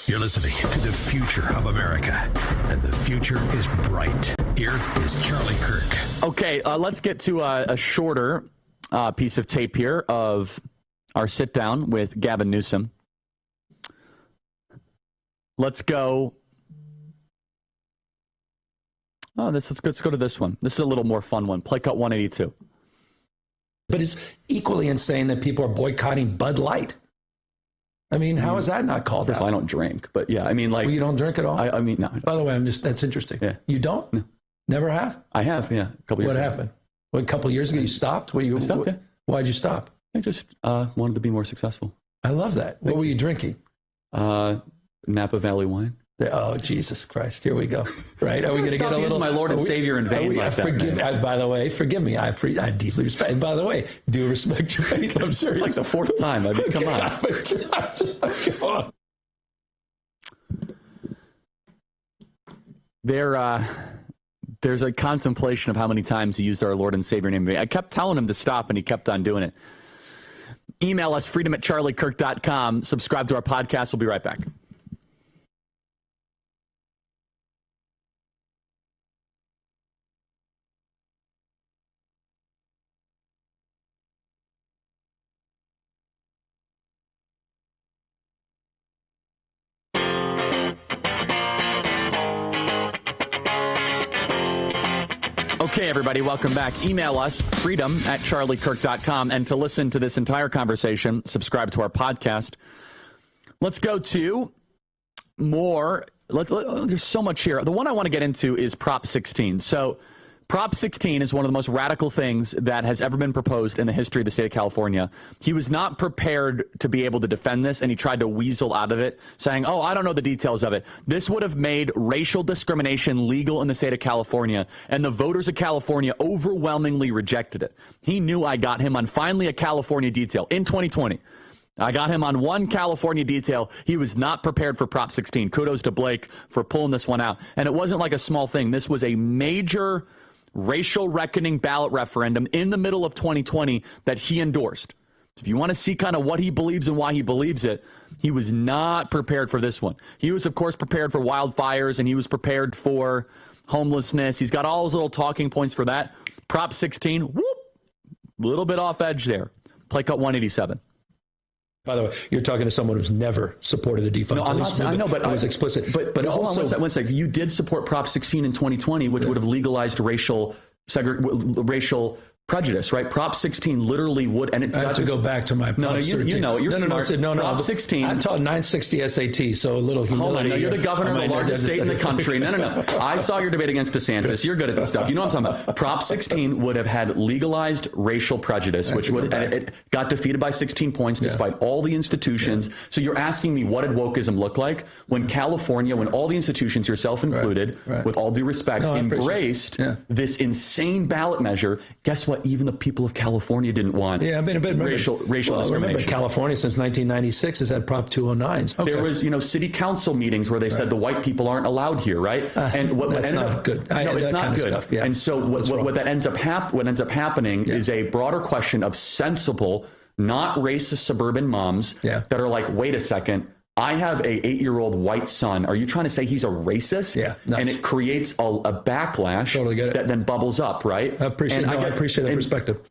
You're listening to the future of America, and the future is bright. Here is Charlie Kirk. Okay, let's get to a shorter piece of tape here of our sit down with Gavin Newsom. Let's go. Oh, let's go to this one. This is a little more fun one. Play cut 182. But it's equally insane that people are boycotting Bud Light. I mean, how is that not called out? I don't drink, but yeah, I mean, like... Well, you don't drink at all? I mean, no. By the way, that's interesting. Yeah. You don't? No. Never have? I have, yeah. A couple years ago. What happened? Well, a couple of years ago, you stopped? I stopped, yeah. Why'd you stop? I just wanted to be more successful. I love that. What were you drinking? Napa Valley wine. Oh, Jesus Christ. Here we go. Right? Are we going to get a little... my Lord and Savior in vain like that. By the way, forgive me. I deeply respect... And by the way, do respect your faith. I'm serious. It's like the fourth time. I mean, come on. There's a contemplation of how many times he used our Lord and Savior name. I kept telling him to stop, and he kept on doing it. Email us, freedom@charliekirk.com. Subscribe to our podcast. We'll be right back. Okay, everybody, welcome back. Email us, freedom@charliekirk.com. And to listen to this entire conversation, subscribe to our podcast. Let's go to more. There's so much here. The one I want to get into is Prop 16. So Prop 16 is one of the most radical things that has ever been proposed in the history of the state of California. He was not prepared to be able to defend this, and he tried to weasel out of it, saying, oh, I don't know the details of it. This would have made racial discrimination legal in the state of California, and the voters of California overwhelmingly rejected it. He knew I got him on finally a California detail in 2020. I got him on one California detail. He was not prepared for Prop 16. Kudos to Blake for pulling this one out. And it wasn't like a small thing. This was a major racial reckoning ballot referendum in the middle of 2020 that he endorsed. If you want to see kind of what he believes and why he believes it, he was not prepared for this one. He was, of course, prepared for wildfires, and he was prepared for homelessness. He's got all those little talking points for that. Prop 16, whoop, little bit off edge there. Play cut 187. By the way, you're talking to someone who's never supported the defund police movement. I know, but it was explicit. But also, hold on one second. You did support Prop 16 in 2020, which would have legalized racial prejudice, right? Prop 16 literally would, and it I have to go back to my Prop 16. You know, you're smart. Prop 16. I taught 960 SAT, so a little humility. Hold on, no, you're the governor of the largest state in the country. No. I saw your debate against DeSantis. You're good at this stuff. You know what I'm talking about. Prop 16 would have had legalized racial prejudice, which would, and it got defeated by 16 points despite all the institutions. Yeah. So you're asking me, what did wokeism look like when California, when all the institutions, yourself included, with all due respect, embraced this insane ballot measure? Guess what? Even the people of California didn't want racial discrimination. Remember, California since 1996 has had Prop 209s. Okay. There was city council meetings where they said the white people aren't allowed here, right? And that's not good. No, it's not good. Stuff, yeah. And so what ends up happening is a broader question of sensible, not racist suburban moms that are like, wait a second. I have a 8-year-old white son. Are you trying to say he's a racist? Yeah. And it creates a backlash that then bubbles up, right? I appreciate that perspective.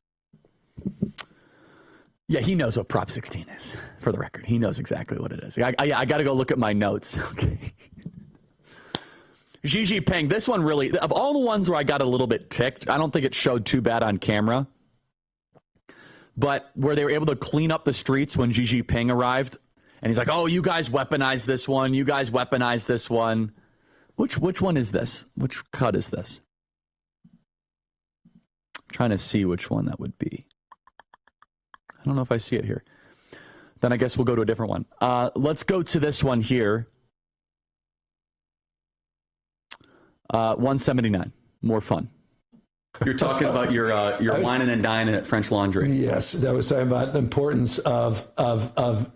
Yeah, he knows what Prop 16 is, for the record. He knows exactly what it is. I got to go look at my notes. Okay. Xi Jinping, this one really, of all the ones where I got a little bit ticked, I don't think it showed too bad on camera. But where they were able to clean up the streets when Xi Jinping arrived, and he's like, oh, you guys weaponized this one. You guys weaponized this one. Which one is this? Which cut is this? I'm trying to see which one that would be. I don't know if I see it here. Then I guess we'll go to a different one. Let's go to this one here. 179. More fun. You're talking about your whining and dining at French Laundry. Yes, that was talking about the importance of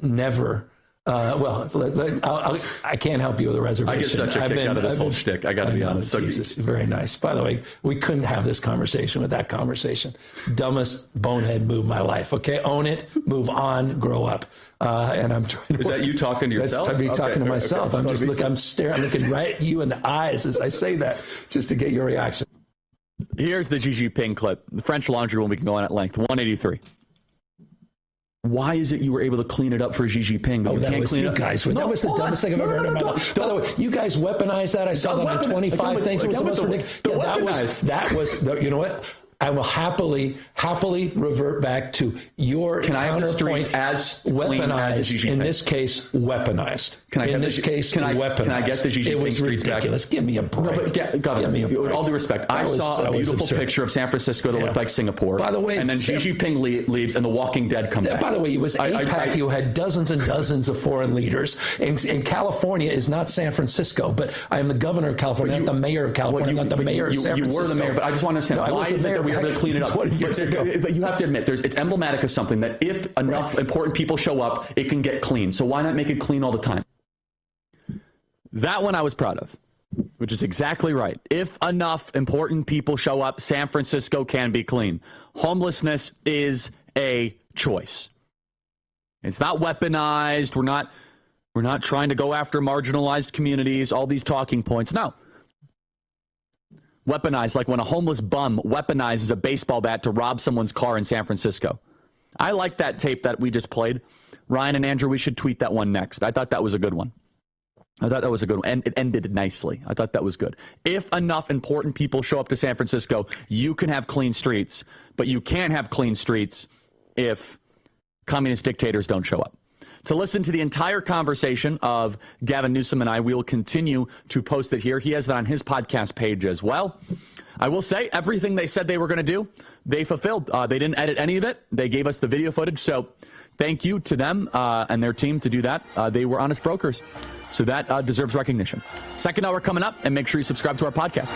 never. I can't help you with a reservation. I get such a kick out of this whole shtick. I got to be honest. Jesus, very nice. By the way, we couldn't have this conversation with that conversation. Dumbest bonehead move of my life. Okay, own it, move on, grow up. And I'm trying to. Is that you talking to yourself? That's me talking to myself. Okay. I'm looking right at you in the eyes as I say that, just to get your reaction. Here's the Xi Jinping clip. The French Laundry one, we can go on at length. 183. Why is it you were able to clean it up for Xi Jinping, but you can't clean it up? That was the dumbest thing I've ever heard in my life. By the way, you guys weaponized that. I saw that on 25 things. It was the most ridiculous. That was, you know what? I will happily revert back to your counterpoint as weaponized. In this case, weaponized. Can I get the Xi Jinping streets back? It was ridiculous. Give me a break. Give me a break. With all due respect, I saw a beautiful picture of San Francisco that looked like Singapore. By the way, and then Xi Jinping leaves, and The Walking Dead come back. By the way, it was AIPAC who had dozens and dozens of foreign leaders. And California is not San Francisco, but I am the governor of California, not the mayor of California, not the mayor of San Francisco. You were the mayor, but I just want to understand why is it that we were able to clean it up? But you have to admit, it's emblematic of something that if enough important people show up, it can get clean. So why not make it clean all the time? That one I was proud of, which is exactly right. If enough important people show up, San Francisco can be clean. Homelessness is a choice. It's not weaponized. We're not trying to go after marginalized communities, all these talking points. No. Weaponized, like when a homeless bum weaponizes a baseball bat to rob someone's car in San Francisco. I like that tape that we just played. Ryan and Andrew, we should tweet that one next. I thought that was a good one. And it ended nicely. I thought that was good. If enough important people show up to San Francisco, you can have clean streets, but you can't have clean streets if communist dictators don't show up. To listen to the entire conversation of Gavin Newsom and I, we will continue to post it here. He has that on his podcast page as well. I will say everything they said they were going to do, they fulfilled. They didn't edit any of it. They gave us the video footage. So thank you to them and their team to do that. They were honest brokers. So that deserves recognition. Second hour coming up, and make sure you subscribe to our podcast.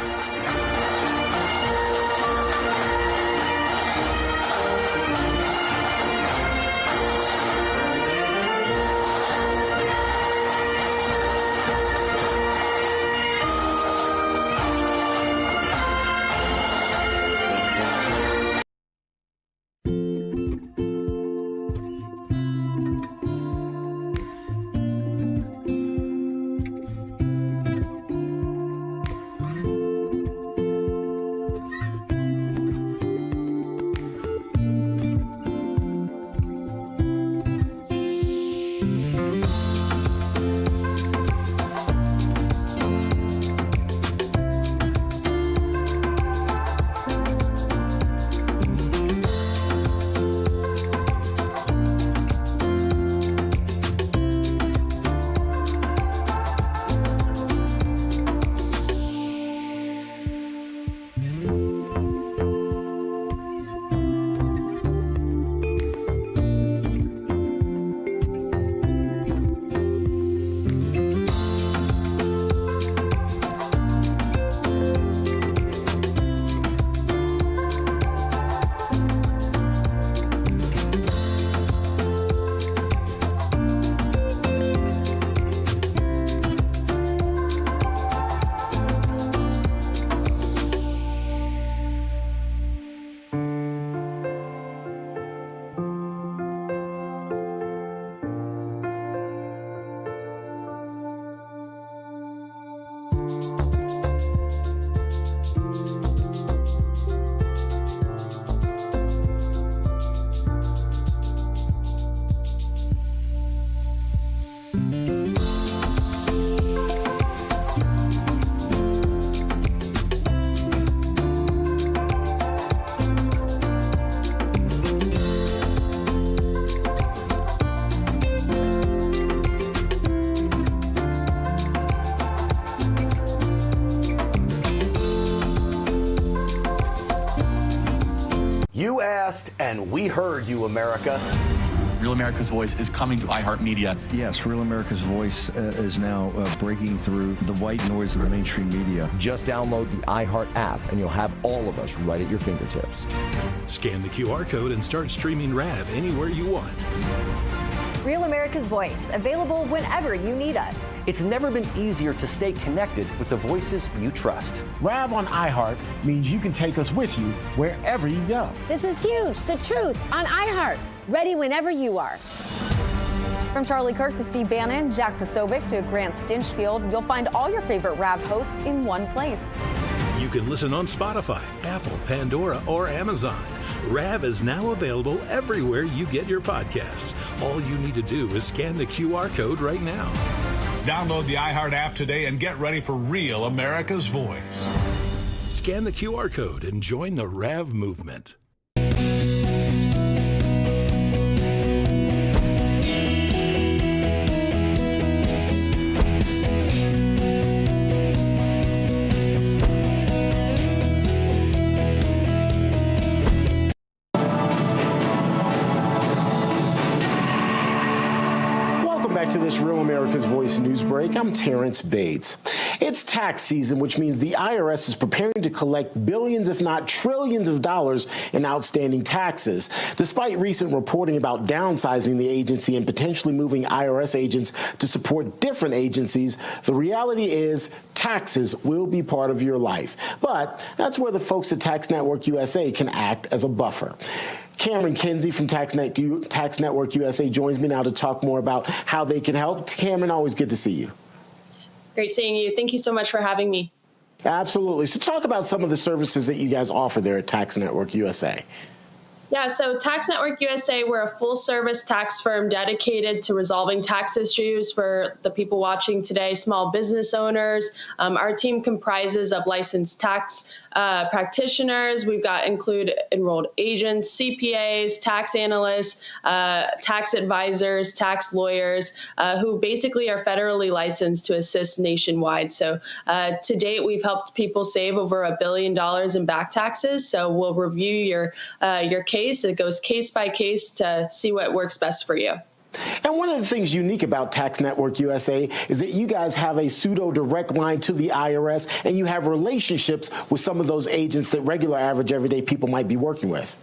You asked, and we heard you, America. Real America's Voice is coming to iHeartMedia. Yes, Real America's Voice is now breaking through the white noise of the mainstream media. Just download the iHeart app, and you'll have all of us right at your fingertips. Scan the QR code and start streaming RAV anywhere you want. Real America's Voice, available whenever you need us. It's never been easier to stay connected with the voices you trust. RAV on iHeart means you can take us with you wherever you go. This is huge. The truth on iHeart. Ready whenever you are. From Charlie Kirk to Steve Bannon, Jack Posobiec to Grant Stinchfield, you'll find all your favorite RAV hosts in one place. You can listen on Spotify, Apple, Pandora, or Amazon. RAV is now available everywhere you get your podcasts. All you need to do is scan the QR code right now. Download the iHeart app today and get ready for Real America's Voice. Scan the QR code and join the RAV movement. To this Real America's Voice news break, I'm Terrence Bates. It's tax season, which means the IRS is preparing to collect billions, if not trillions of dollars in outstanding taxes. Despite recent reporting about downsizing the agency and potentially moving IRS agents to support different agencies, the reality is taxes will be part of your life. But that's where the folks at Tax Network USA can act as a buffer. Cameron Kinsey from Tax Network USA joins me now to talk more about how they can help. Cameron, always good to see you. Great seeing you. Thank you so much for having me. Absolutely. So talk about some of the services that you guys offer there at Tax Network USA. Yeah, so Tax Network USA, we're a full-service tax firm dedicated to resolving tax issues for the people watching today, small business owners. Our team comprises of licensed tax practitioners. We've got include enrolled agents, CPAs, tax analysts, tax advisors, tax lawyers, who basically are federally licensed to assist nationwide. So to date, we've helped people save over $1 billion in back taxes. So we'll review your case. It goes case by case to see what works best for you. And one of the things unique about Tax Network USA is that you guys have a pseudo direct line to the IRS, and you have relationships with some of those agents that regular, average, everyday people might be working with.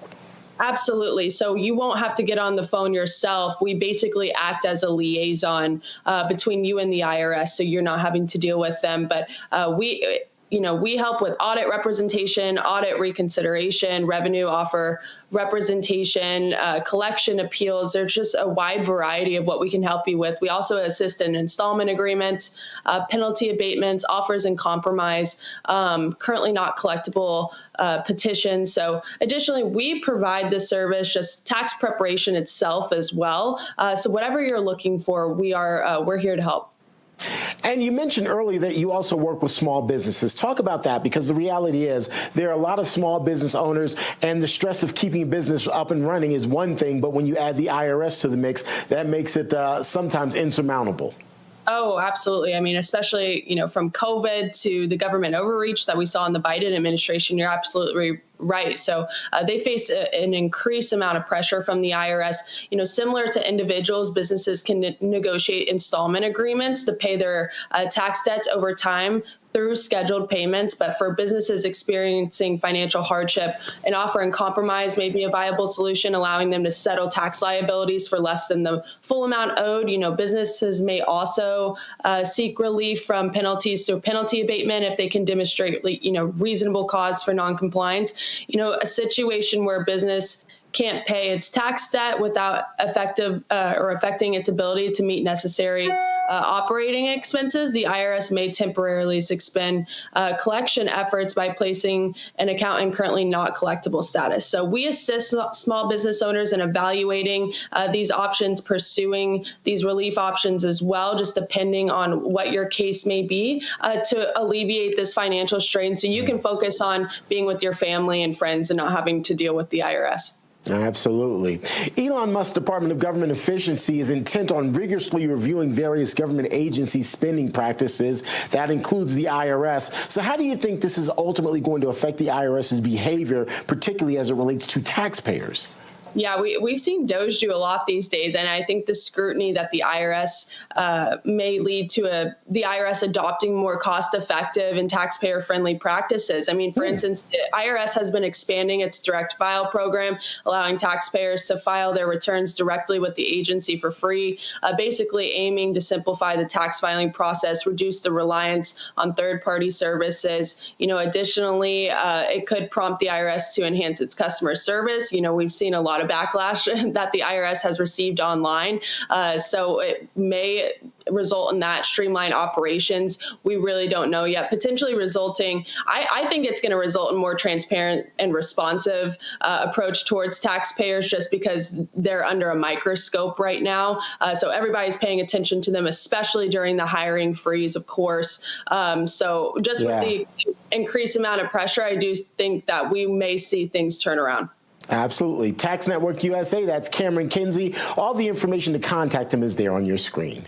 Absolutely. So you won't have to get on the phone yourself. We basically act as a liaison between you and the IRS, so you're not having to deal with them. But we help with audit representation, audit reconsideration, revenue offer representation, collection appeals. There's just a wide variety of what we can help you with. We also assist in installment agreements, penalty abatements, offers and compromise, currently not collectible petitions. So additionally, we provide this service, just tax preparation itself as well. So whatever you're looking for, we're here to help. And you mentioned earlier that you also work with small businesses. Talk about that, because the reality is there are a lot of small business owners, and the stress of keeping a business up and running is one thing, but when you add the IRS to the mix, that makes it sometimes insurmountable. Oh, absolutely. I mean, especially, from COVID to the government overreach that we saw in the Biden administration, you're absolutely right. So they face an increased amount of pressure from the IRS. Similar to individuals, businesses can negotiate installment agreements to pay their tax debts over time through scheduled payments. But for businesses experiencing financial hardship, an offer in compromise may be a viable solution, allowing them to settle tax liabilities for less than the full amount owed. Businesses may also seek relief from penalties through penalty abatement if they can demonstrate, reasonable cause for noncompliance. A situation where business can't pay its tax debt without affecting its ability to meet necessary operating expenses, the IRS may temporarily suspend collection efforts by placing an account in currently not collectible status. So we assist small business owners in evaluating these options, pursuing these relief options as well, just depending on what your case may be, to alleviate this financial strain so you can focus on being with your family and friends and not having to deal with the IRS. Absolutely. Elon Musk's Department of Government Efficiency is intent on rigorously reviewing various government agencies' spending practices. That includes the IRS. So how do you think this is ultimately going to affect the IRS's behavior, particularly as it relates to taxpayers? Yeah, we've seen DOJ do a lot these days, and I think the scrutiny that the IRS may lead to the IRS adopting more cost-effective and taxpayer-friendly practices. I mean, for instance, the IRS has been expanding its direct file program, allowing taxpayers to file their returns directly with the agency for free, basically aiming to simplify the tax filing process, reduce the reliance on third-party services. Additionally, it could prompt the IRS to enhance its customer service. We've seen a lot of backlash that the IRS has received online. So it may result in that streamlined operations. We really don't know yet. Potentially resulting, I think it's going to result in more transparent and responsive approach towards taxpayers, just because they're under a microscope right now. So everybody's paying attention to them, especially during the hiring freeze, of course. So just with the increased amount of pressure, I do think that we may see things turn around. Absolutely. Tax Network USA, that's Cameron Kinsey. All the information to contact him is there on your screen.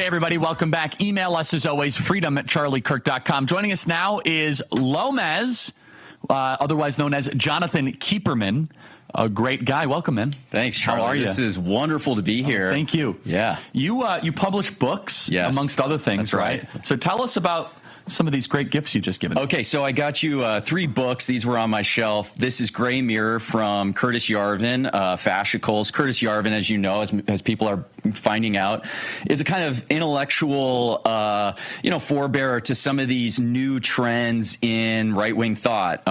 Hey, everybody. Welcome back. Email us, as always, freedom@charliekirk.com. Joining us now is Lomez, otherwise known as Jonathan Keeperman. A great guy. Welcome, man. Thanks, Charlie. How are you? This is wonderful to be here. Thank you. Yeah. You publish books, amongst other things, right? So tell us about some of these great gifts you just given. Okay, so I got you 3 books. These were on my shelf. This is Gray Mirror from Curtis Yarvin, Fascicles. Curtis Yarvin, as you know, as people are finding out, is a kind of intellectual, forebearer to some of these new trends in right-wing thought.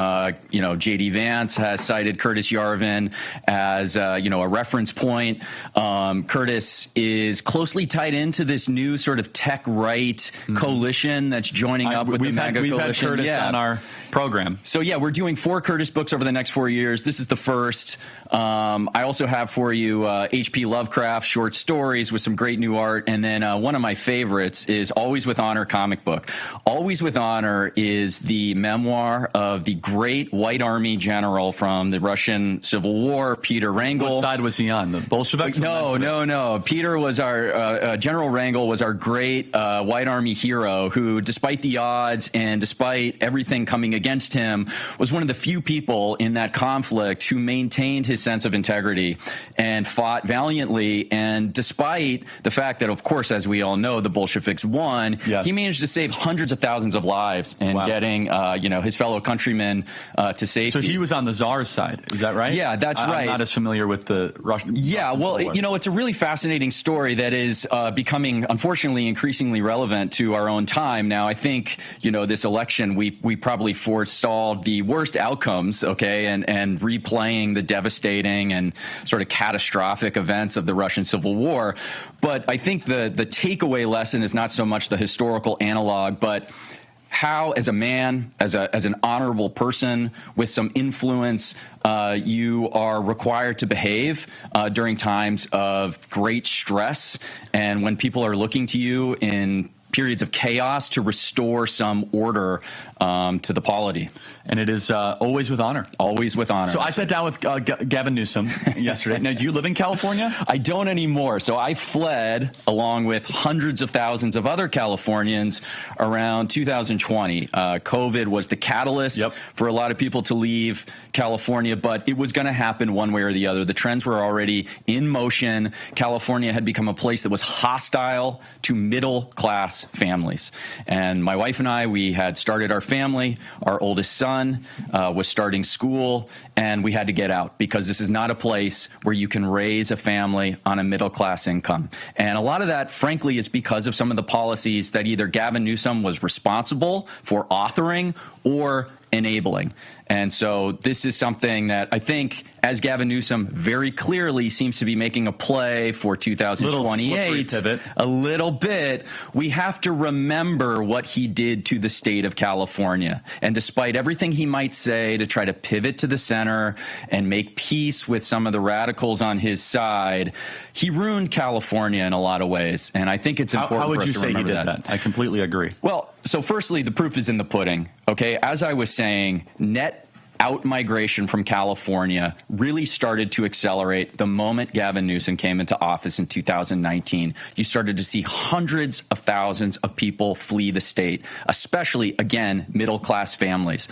J.D. Vance has cited Curtis Yarvin as, a reference point. Curtis is closely tied into this new sort of tech right coalition that's joining up with the MAGA coalition. We've had Curtis on our program. So, we're doing 4 Curtis books over the next 4 years. This is the first. I also have for you H.P. Lovecraft short stories with some great new art. And then one of my favorites is Always with Honor comic book. Always with Honor is the memoir of the great White Army general from the Russian Civil War, Peter Wrangel. What side was he on? The Bolsheviks? No. Peter was our General Wrangel was our great White Army hero who, despite the odds and despite everything coming against him, was one of the few people in that conflict who maintained his sense of integrity and fought valiantly. And despite the fact that, of course, as we all know, the Bolsheviks won, he managed to save hundreds of thousands of lives and getting, his fellow countrymen to safety. So he was on the Tsar's side. Is that right? Yeah, that's right. I'm not as familiar with the Russian. Yeah, well, it's a really fascinating story that is becoming, unfortunately, increasingly relevant to our own time. Now, I think, this election, we probably forestalled the worst outcomes, and replaying the devastating and sort of catastrophic events of the Russian Civil War. But I think the takeaway lesson is not so much the historical analog, but how, as a man, as an honorable person with some influence, you are required to behave during times of great stress and when people are looking to you in periods of chaos to restore some order to the polity. And it is always with honor. Always with honor. So I sat down with Gavin Newsom yesterday. Now, do you live in California? I don't anymore. So I fled, along with hundreds of thousands of other Californians, around 2020. COVID was the catalyst for a lot of people to leave California, but it was going to happen one way or the other. The trends were already in motion. California had become a place that was hostile to middle-class families. And my wife and I, we had started our family. Our oldest son was starting school, and we had to get out because this is not a place where you can raise a family on a middle-class income. And a lot of that, frankly, is because of some of the policies that either Gavin Newsom was responsible for authoring or enabling. And so this is something that I think, as Gavin Newsom very clearly seems to be making a play for 2028, a little bit, we have to remember what he did to the state of California. And despite everything he might say to try to pivot to the center and make peace with some of the radicals on his side, he ruined California in a lot of ways. And I think it's important how would for us you to say remember he did that? I completely agree. Well, so firstly, the proof is in the pudding. As I was saying, net out-migration from California really started to accelerate the moment Gavin Newsom came into office in 2019. You started to see hundreds of thousands of people flee the state, especially, again, middle-class families.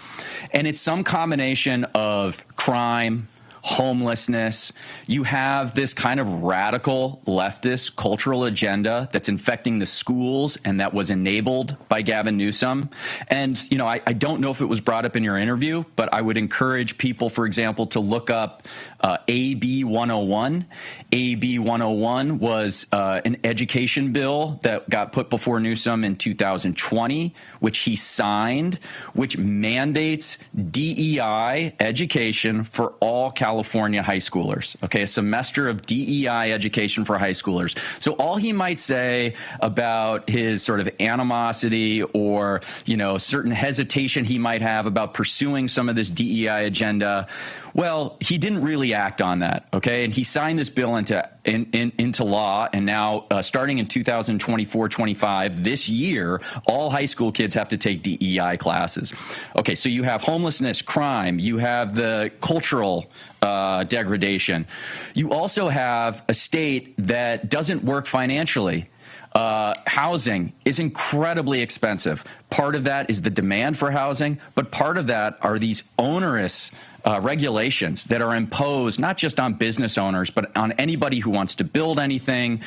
And it's some combination of crime, homelessness. You have this kind of radical leftist cultural agenda that's infecting the schools and that was enabled by Gavin Newsom. And, I don't know if it was brought up in your interview, but I would encourage people, for example, to look up AB 101. AB 101 was an education bill that got put before Newsom in 2020, which he signed, which mandates DEI education for all California high schoolers. A semester of DEI education for high schoolers. So all he might say about his sort of animosity or, certain hesitation he might have about pursuing some of this DEI agenda, well, he didn't really act on that, and he signed this bill into law, and now starting in 2024-25, this year, all high school kids have to take DEI classes. So you have homelessness, crime, you have the cultural degradation. You also have a state that doesn't work financially. Housing is incredibly expensive. Part of that is the demand for housing, but part of that are these onerous regulations that are imposed not just on business owners, but on anybody who wants to build anything.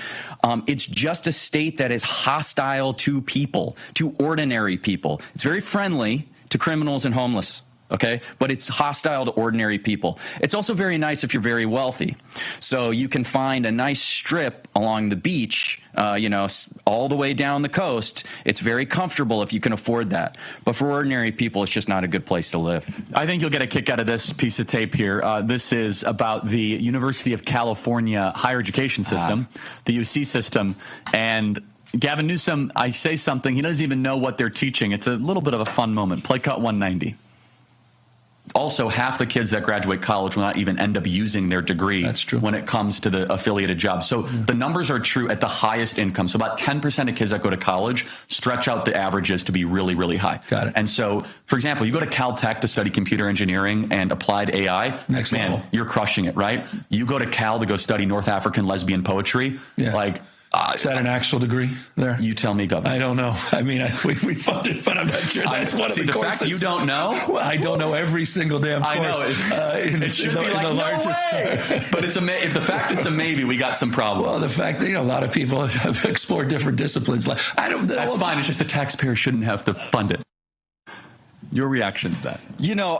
It's just a state that is hostile to people, to ordinary people. It's very friendly to criminals and homeless. Okay, but it's hostile to ordinary people. It's also very nice if you're very wealthy. So you can find a nice strip along the beach, all the way down the coast. It's very comfortable if you can afford that. But for ordinary people, it's just not a good place to live. I think you'll get a kick out of this piece of tape here. This is about the University of California higher education system, the UC system, and Gavin Newsom, I say something, he doesn't even know what they're teaching. It's a little bit of a fun moment. Play cut 190. Also, half the kids that graduate college will not even end up using their degree. That's true. When it comes to the affiliated jobs. So the numbers are true at the highest income. So about 10% of kids that go to college stretch out the averages to be really, really high. Got it. And so, for example, you go to Caltech to study computer engineering and applied AI. Next level. You're crushing it, right? You go to Cal to go study North African lesbian poetry. Yeah. Is that an actual degree there? You tell me, Governor. I don't know. I mean, we fund it, but I'm not sure that's one of the courses. Fact you don't know? Well, I don't know every single damn course. I know. It should be like, no way. But if the fact it's a maybe, we got some problems. Well, the fact that a lot of people have explored different disciplines. That's fine. It's just the taxpayer shouldn't have to fund it. Your reaction to that?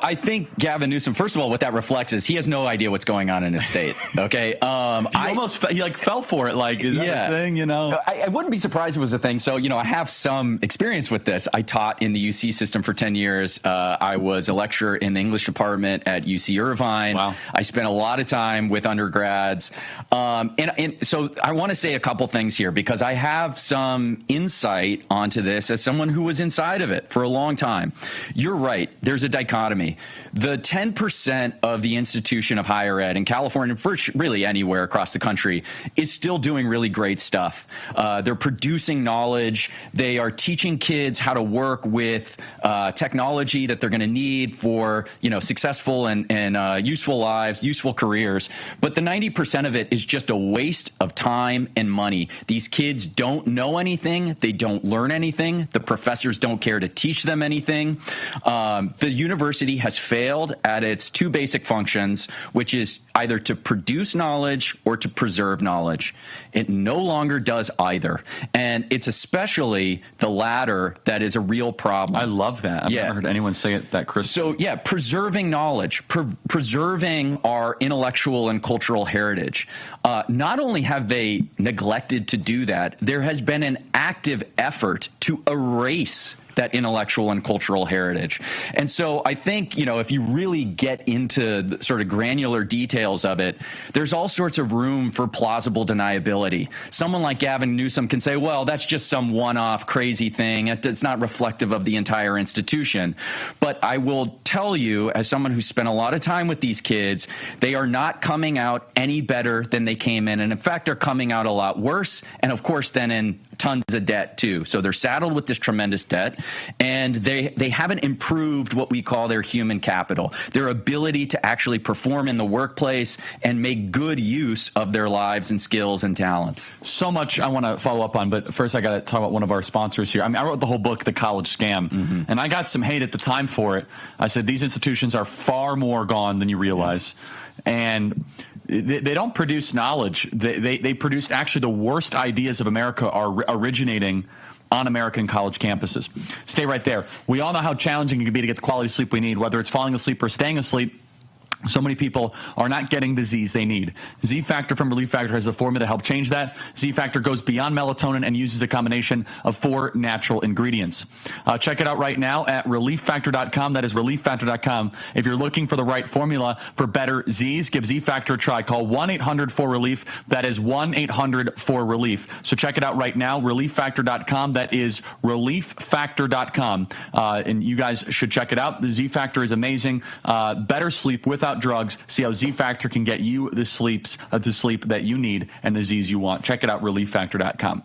I think Gavin Newsom, first of all, what that reflects is he has no idea what's going on in his state. Okay. He fell for it. Like, is that a thing, I wouldn't be surprised if it was a thing. So, I have some experience with this. I taught in the UC system for 10 years. I was a lecturer in the English department at UC Irvine. Wow. I spent a lot of time with undergrads. And so I want to say a couple things here because I have some insight onto this as someone who was inside of it for a long time. You're right. There's a dichotomy. The 10% of the institution of higher ed in California, really anywhere across the country, is still doing really great stuff. They're producing knowledge. They are teaching kids how to work with technology that they're going to need for successful and useful lives, useful careers. But the 90% of it is just a waste of time and money. These kids don't know anything. They don't learn anything. The professors don't care to teach them anything. The university has failed at its two basic functions, which is either to produce knowledge or to preserve knowledge. It no longer does either. And it's especially the latter that is a real problem. I love that. I've never heard anyone say it that crisp. So, preserving knowledge, preserving our intellectual and cultural heritage. Not only have they neglected to do that, there has been an active effort to erase that intellectual and cultural heritage. And so I think, if you really get into the sort of granular details of it, there's all sorts of room for plausible deniability. Someone like Gavin Newsom can say, well, that's just some one-off crazy thing. It's not reflective of the entire institution. But I will tell you, as someone who spent a lot of time with these kids, they are not coming out any better than they came in. And in fact, they're coming out a lot worse. And of course, then in tons of debt too. So they're saddled with this tremendous debt, and they haven't improved what we call their human capital, their ability to actually perform in the workplace and make good use of their lives and skills and talents. So much I want to follow up on, but first I got to talk about one of our sponsors here. I mean, I wrote the whole book, The College Scam, and I got some hate at the time for it. I said, these institutions are far more gone than you realize. And they don't produce knowledge. They produce actually the worst ideas of America are originating on American college campuses. Stay right there. We all know how challenging it can be to get the quality sleep we need, whether it's falling asleep or staying asleep. So many people are not getting the Z's they need. Z-Factor from Relief Factor has the formula to help change that. Z-Factor goes beyond melatonin and uses a combination of 4 natural ingredients. Check it out right now at ReliefFactor.com. That is ReliefFactor.com. If you're looking for the right formula for better Z's, give Z-Factor a try. Call 1-800-4RELIEF. That is 1-800-4RELIEF. So check it out right now, ReliefFactor.com. That is ReliefFactor.com. And you guys should check it out. The Z-Factor is amazing. Better sleep without drugs. See how Z-Factor can get you the sleep that you need and the Z's you want. Check it out, ReliefFactor.com.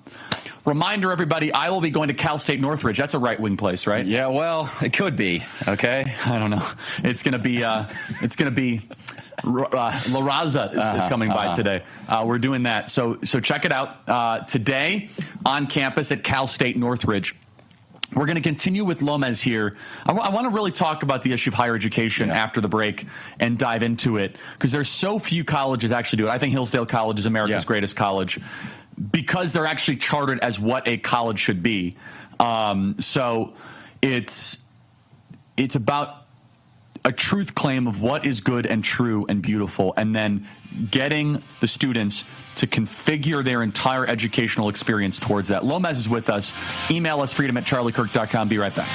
Reminder, everybody, I will be going to Cal State Northridge. That's a right-wing place, right? Yeah, well, it could be. Okay, I don't know. It's going to be La Raza is coming by today. We're doing that. So check it out. Today on campus at Cal State Northridge. We're going to continue with Lomez here. I want to really talk about the issue of higher education after the break and dive into it, because there's so few colleges actually do it. I think Hillsdale College is America's greatest college because they're actually chartered as what a college should be. So it's about a truth claim of what is good and true and beautiful, and then getting the students to configure their entire educational experience towards that. Lomez is with us. Email us, freedom@charliekirk.com. Be right back.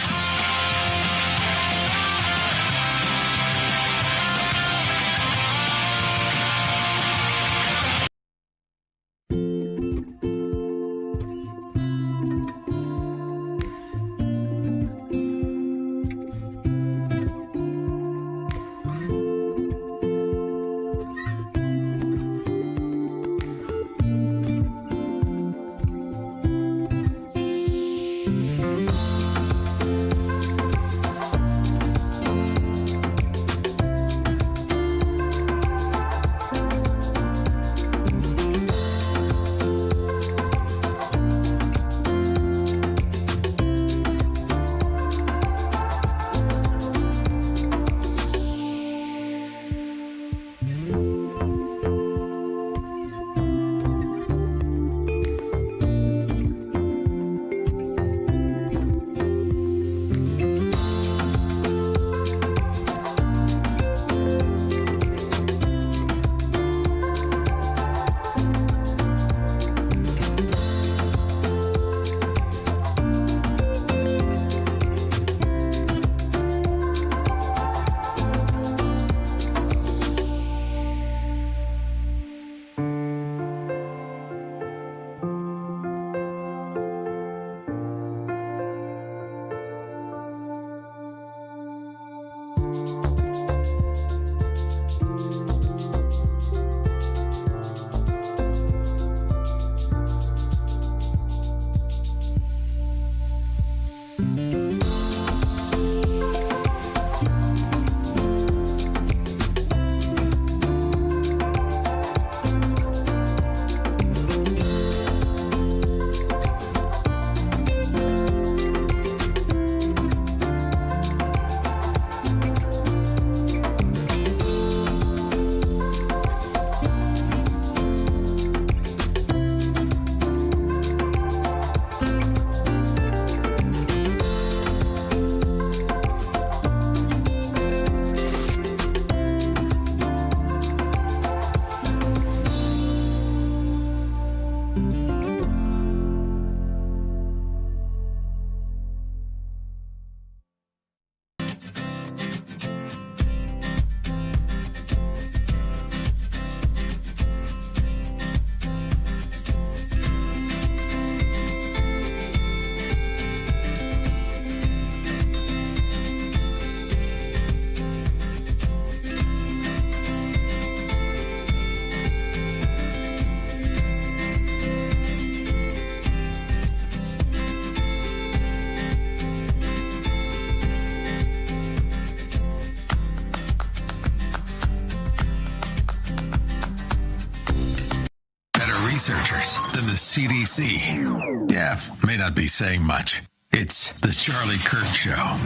Researchers than the CDC. Yeah, may not be saying much. It's the Charlie Kirk Show.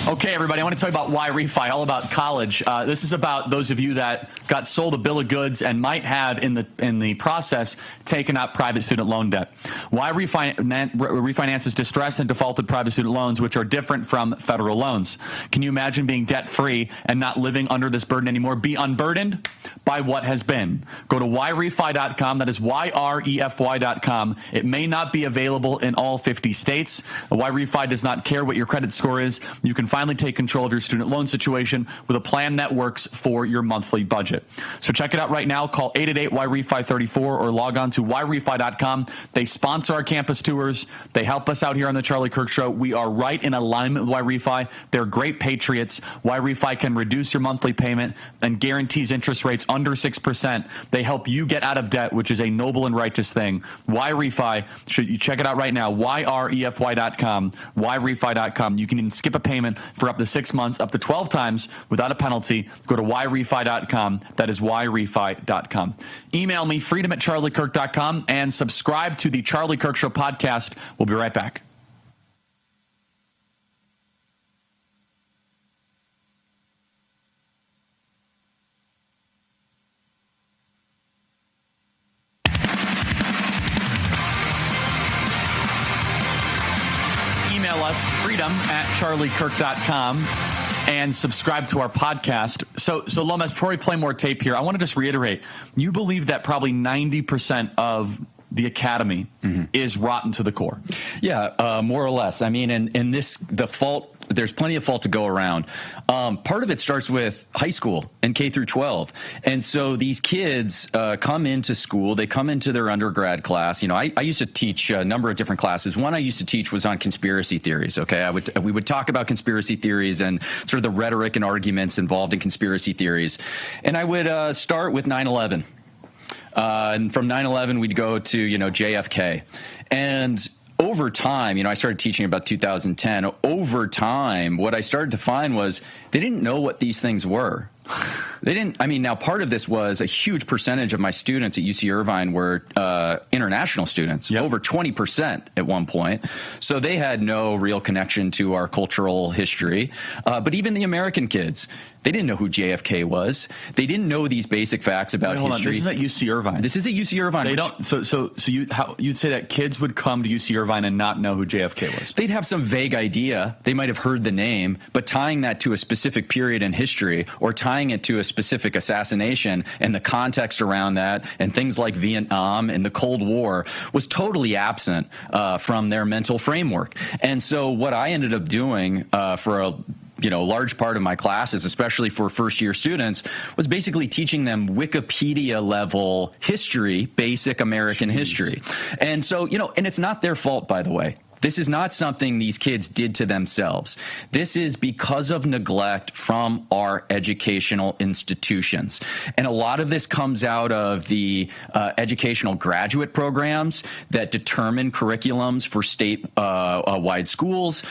Okay, everybody, I want to tell you about Why Refi, all about college. This is about those of you that got sold a bill of goods and might have, in the process, taken out private student loan debt. Why refinances distressed and defaulted private student loans, which are different from federal loans. Can you imagine being debt-free and not living under this burden anymore? Be unburdened by what has been. Go to whyrefi.com. That is YREFY.com. It may not be available in all 50 states. Why Refi does not care what your credit score is. You can finally take control of your student loan situation with a plan that works for your monthly budget. So check it out right now. Call 888-YREFI-34 or log on to YREFI.com. They sponsor our campus tours. They help us out here on the Charlie Kirk Show. We are right in alignment with YREFI. They're great patriots. YREFI can reduce your monthly payment and guarantees interest rates under 6%. They help you get out of debt, which is a noble and righteous thing. YREFI, you check it out right now, YREFY.com, YREFI.com. You can even skip a payment for up to 6 months, up to 12 times without a penalty. Go to YREFI.com, That is whyrefi.com. Email me, freedom@charliekirk.com, and subscribe to the Charlie Kirk Show podcast. We'll be right back. Email us, freedom@charliekirk.com, and subscribe to our podcast. So Lomas, before we play more tape here, I want to just reiterate, you believe that probably 90% of the academy is rotten to the core. Yeah, more or less. I mean, and the fault, there's plenty of fault to go around. Part of it starts with high school and K through 12. And so these kids come into school, they come into their undergrad class. You know, I used to teach a number of different classes. One I used to teach was on conspiracy theories, okay? We would talk about conspiracy theories and sort of the rhetoric and arguments involved in conspiracy theories. And I would start with 9/11. And from 9/11, we'd go to, JFK. And over time, I started teaching about 2010. Over time, what I started to find was they didn't know what these things were. They didn't. I mean, now part of this was a huge percentage of my students at UC Irvine were international students, over 20% at one point. So they had no real connection to our cultural history. But even the American kids, they didn't know who JFK was. They didn't know these basic facts about history. This is at UC Irvine. This is at UC Irvine. They don't. So you'd say that kids would come to UC Irvine and not know who JFK was? They'd have some vague idea. They might have heard the name, but tying that to a specific period in history or tying it to a specific assassination and the context around that and things like Vietnam and the Cold War was totally absent from their mental framework. And so what I ended up doing for a large part of my classes, especially for first-year students, was basically teaching them Wikipedia-level history, basic American history. And so, and it's not their fault, by the way. This is not something these kids did to themselves. This is because of neglect from our educational institutions. And a lot of this comes out of the educational graduate programs that determine curriculums for state-wide schools.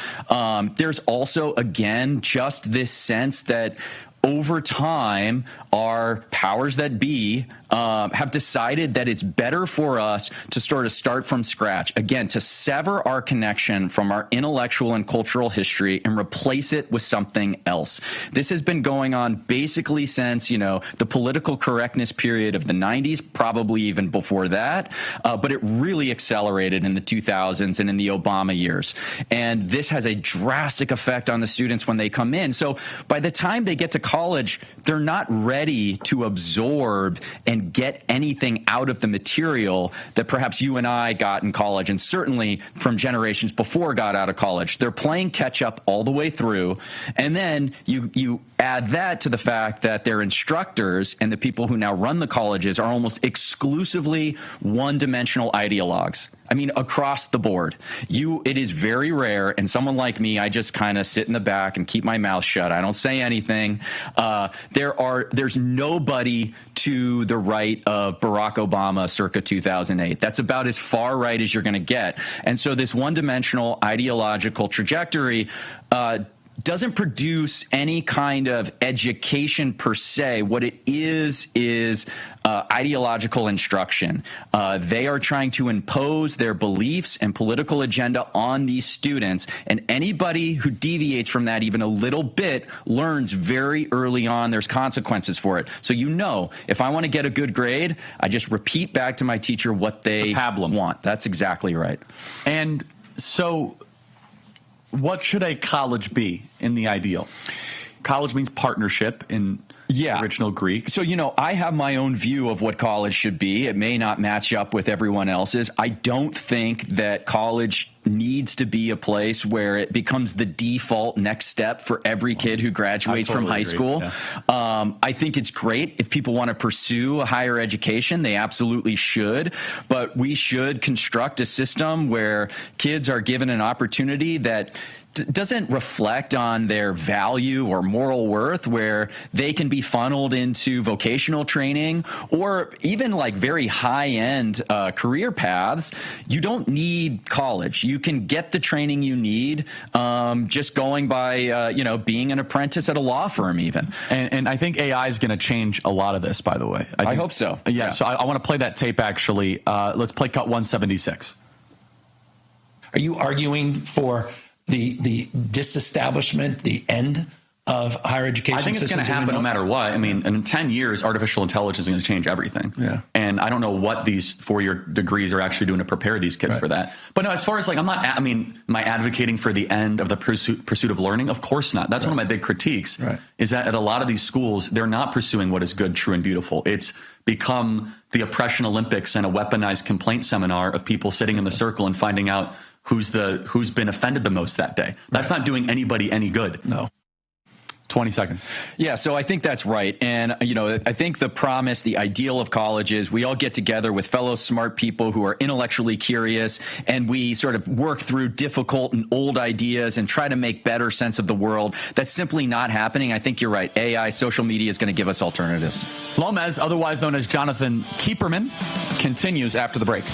There's also, again, just this sense that over time, our powers that be have decided that it's better for us to sort of start from scratch. Again, to sever our connection from our intellectual and cultural history and replace it with something else. This has been going on basically since, the political correctness period of the 90s, probably even before that. But it really accelerated in the 2000s and in the Obama years. And this has a drastic effect on the students when they come in. So by the time they get to college, they're not ready to absorb and get anything out of the material that perhaps you and I got in college, and certainly from generations before got out of college. They're playing catch up all the way through. And then you add that to the fact that their instructors and the people who now run the colleges are almost exclusively one-dimensional ideologues. I mean, across the board. It is very rare, and someone like me, I just kind of sit in the back and keep my mouth shut. I don't say anything. There's nobody to the right of Barack Obama circa 2008. That's about as far right as you're going to get. And so this one-dimensional ideological trajectory doesn't produce any kind of education per se. What it is ideological instruction. They are trying to impose their beliefs and political agenda on these students, and anybody who deviates from that even a little bit learns very early on there's consequences for it. So if I want to get a good grade, I just repeat back to my teacher what they want. That's exactly right. And so what should a college be in the ideal? College means partnership in original Greek. So, I have my own view of what college should be. It may not match up with everyone else's. I don't think that college needs to be a place where it becomes the default next step for every kid who graduates from high school. Yeah. I think it's great if people want to pursue a higher education. They absolutely should. But we should construct a system where kids are given an opportunity that doesn't reflect on their value or moral worth, where they can be funneled into vocational training or even like very high-end career paths. You don't need college. You can get the training you need just going by, being an apprentice at a law firm even. And I think AI is going to change a lot of this, by the way. I hope so. Yeah, so I want to play that tape, actually. Let's play cut 176. Are you arguing for the disestablishment, the end of higher education? I think it's going to happen no matter what. I mean, in 10 years, artificial intelligence is going to change everything. Yeah. And I don't know what these 4-year degrees are actually doing to prepare these kids for that. But no, as far as like, am I advocating for the end of the pursuit of learning? Of course not. That's one of my big critiques is that at a lot of these schools, they're not pursuing what is good, true, and beautiful. It's become the oppression Olympics and a weaponized complaint seminar of people sitting in the circle and finding out who's been offended the most that day. That's not doing anybody any good. No. 20 seconds. Yeah, so I think that's right. And, I think the promise, the ideal of college is we all get together with fellow smart people who are intellectually curious, and we sort of work through difficult and old ideas and try to make better sense of the world. That's simply not happening. I think you're right. AI, social media is going to give us alternatives. Lomez, otherwise known as Jonathan Keeperman, continues after the break.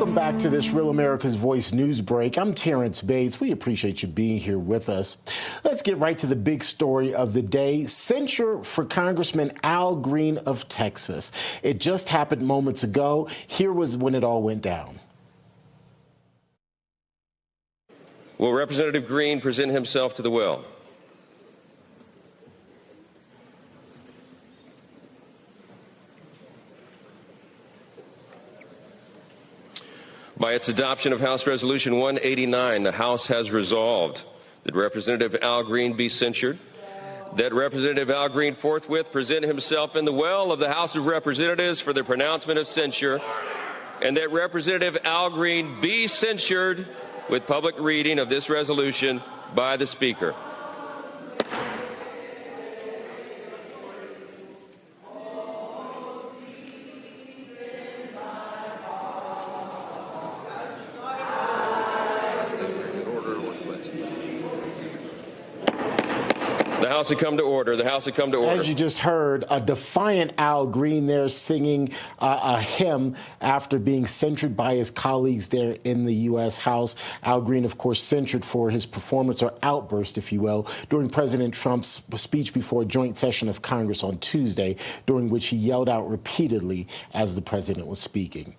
Welcome back to this Real America's Voice news break. I'm Terrence Bates. We appreciate you being here with us. Let's get right to the big story of the day. Censure for Congressman Al Green of Texas. It just happened moments ago. Here was when it all went down. Will Representative Green present himself to the well? By its adoption of House Resolution 189, the House has resolved that Representative Al Green be censured, that Representative Al Green forthwith present himself in the well of the House of Representatives for the pronouncement of censure, and that Representative Al Green be censured with public reading of this resolution by the Speaker. The House had come to order. The House had come to order. As you just heard, a defiant Al Green there singing a hymn after being censured by his colleagues there in the U.S. House. Al Green, of course, censured for his performance, or outburst, if you will, during President Trump's speech before a joint session of Congress on Tuesday, during which he yelled out repeatedly as the president was speaking.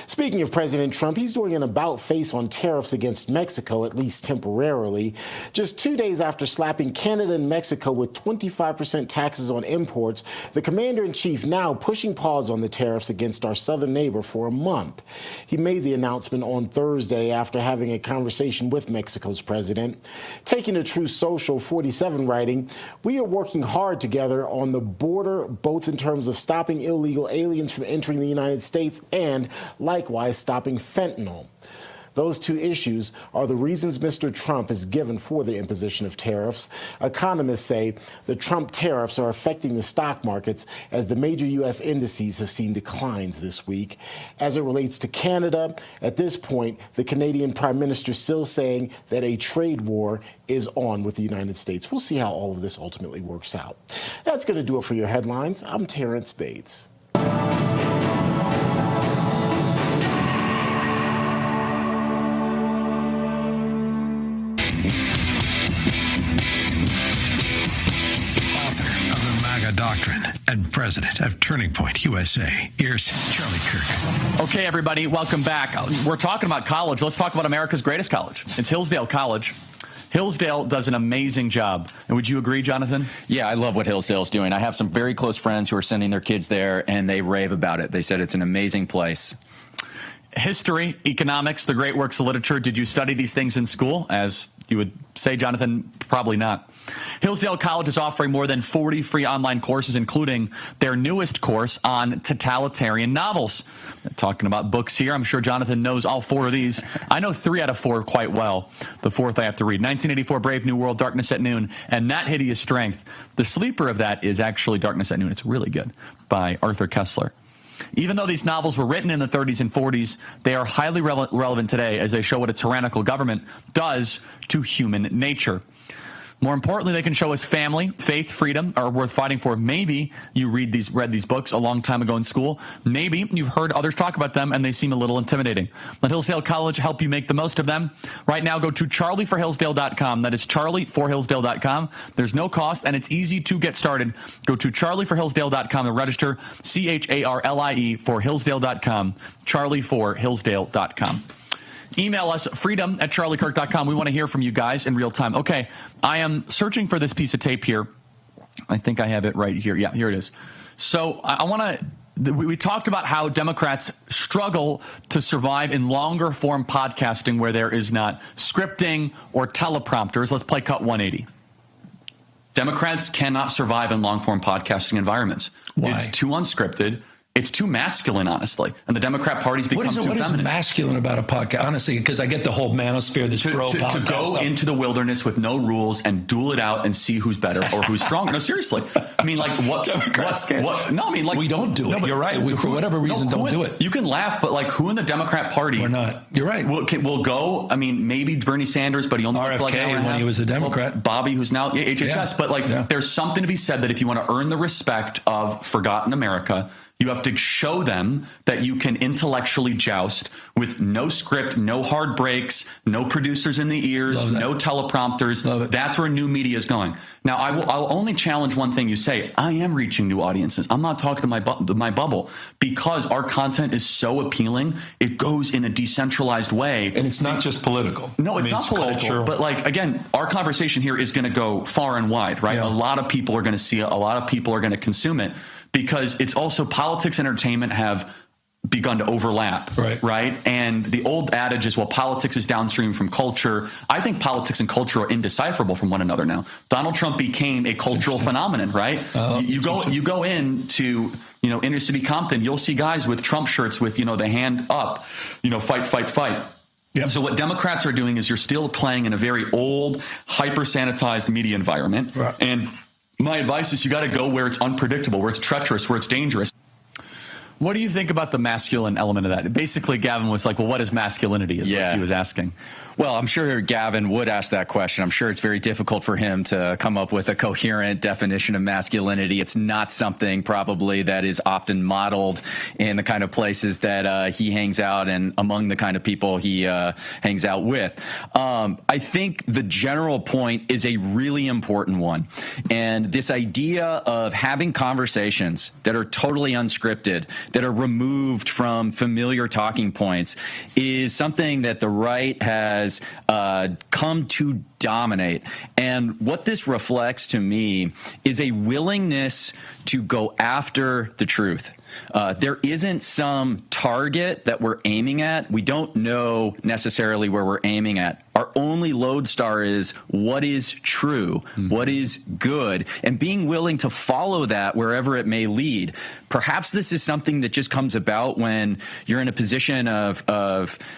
Speaking of President Trump, he's doing an about-face on tariffs against Mexico, at least temporarily. Just 2 days after slapping Canada and Mexico with 25% taxes on imports, the commander-in-chief now pushing pause on the tariffs against our southern neighbor for a month. He made the announcement on Thursday after having a conversation with Mexico's president. Taking a True Social 47 writing, "We are working hard together on the border, both in terms of stopping illegal aliens from entering the United States and likewise stopping fentanyl. Those two issues are the reasons Mr. Trump has given for the imposition of tariffs. Economists say the Trump tariffs are affecting the stock markets as the major U.S. indices have seen declines this week. As it relates to Canada, at this point, the Canadian Prime Minister still saying that a trade war is on with the United States. We'll see how all of this ultimately works out. That's going to do it for your headlines. I'm Terrence Bates. Doctrine and president of Turning Point USA. Here's Charlie Kirk. Okay, everybody, welcome back. We're talking about college. Let's talk about America's greatest college. It's Hillsdale College. Hillsdale does an amazing job. And would you agree, Jonathan? Yeah, I love what Hillsdale's doing. I have some very close friends who are sending their kids there, and they rave about it. They said it's an amazing place. History, economics, the great works of literature. Did you study these things in school? As you would say, Jonathan, probably not. Hillsdale College is offering more than 40 free online courses, including their newest course on totalitarian novels. They're talking about books here. I'm sure Jonathan knows all 4 of these. I know 3 out of 4 quite well. The 4th I have to read. 1984, Brave New World, Darkness at Noon, and That Hideous Strength. The sleeper of that is actually Darkness at Noon. It's really good, by Arthur Kessler. Even though these novels were written in the 30s and 40s, they are highly relevant today as they show what a tyrannical government does to human nature. More importantly, they can show us family, faith, freedom are worth fighting for. Maybe you read these books a long time ago in school. Maybe you've heard others talk about them and they seem a little intimidating. Let Hillsdale College help you make the most of them. Right now, go to charlieforhillsdale.com. That is charlieforhillsdale.com. There's no cost and it's easy to get started. Go to charlieforhillsdale.com and register. CHARLIE for Hillsdale.com. charlieforhillsdale.com. Email us, freedom@charliekirk.com. We want to hear from you guys in real time. Okay, I am searching for this piece of tape here. I think I have it right here. Yeah, here it is. So I want to, we talked about how Democrats struggle to survive in longer form podcasting where there is not scripting or teleprompters. Let's play cut 180. Democrats cannot survive in long form podcasting environments. Why? It's too unscripted. It's too masculine, honestly. And the Democrat Party's become too feminine. What is masculine about a podcast? Honestly, because I get the whole manosphere, this bro podcast. To go into the wilderness with no rules and duel it out and see who's better or who's stronger. No, seriously. I mean, like, what? Democrats no, I mean, like. We don't do it. No, you're right. We, for whatever reason, don't do it. You can laugh, but, like, who in the Democrat Party? We're not. You're right. Will go, I mean, maybe Bernie Sanders, but he only RFK for like an hour and a half. when he was a Democrat. Well, Bobby, who's now HHS. Yeah. But, like, there's something to be said that if you want to earn the respect of forgotten America, you have to show them that you can intellectually joust with no script, no hard breaks, no producers in the ears, no teleprompters. That's where new media is going. Now, I'll only challenge one thing you say. I am reaching new audiences. I'm not talking to my bubble because our content is so appealing. It goes in a decentralized way. And it's not just political. No, it's not political. Cultural. But, like, again, our conversation here is going to go far and wide, right? Yeah. A lot of people are going to see it. A lot of people are going to consume it. Because it's also politics and entertainment have begun to overlap, right? And the old adage is, well, politics is downstream from culture. I think politics and culture are indecipherable from one another now. Donald Trump became a cultural phenomenon, right? You go into, inner city Compton, you'll see guys with Trump shirts with, the hand up, fight, fight, fight. Yep. So what Democrats are doing is you're still playing in a very old, hyper-sanitized media environment. Right. And my advice is you got to go where it's unpredictable, where it's treacherous, where it's dangerous. What do you think about the masculine element of that? Basically, Gavin was like, well, what is masculinity is what he was asking. Well, I'm sure Gavin would ask that question. I'm sure it's very difficult for him to come up with a coherent definition of masculinity. It's not something probably that is often modeled in the kind of places that he hangs out and among the kind of people he hangs out with. I think the general point is a really important one. And this idea of having conversations that are totally unscripted, that are removed from familiar talking points, is something that the right has come to dominate. And what this reflects to me is a willingness to go after the truth. There isn't some target that we're aiming at. We don't know necessarily where we're aiming at. Our only lodestar is what is true, what is good, and being willing to follow that wherever it may lead. Perhaps this is something that just comes about when you're in a position of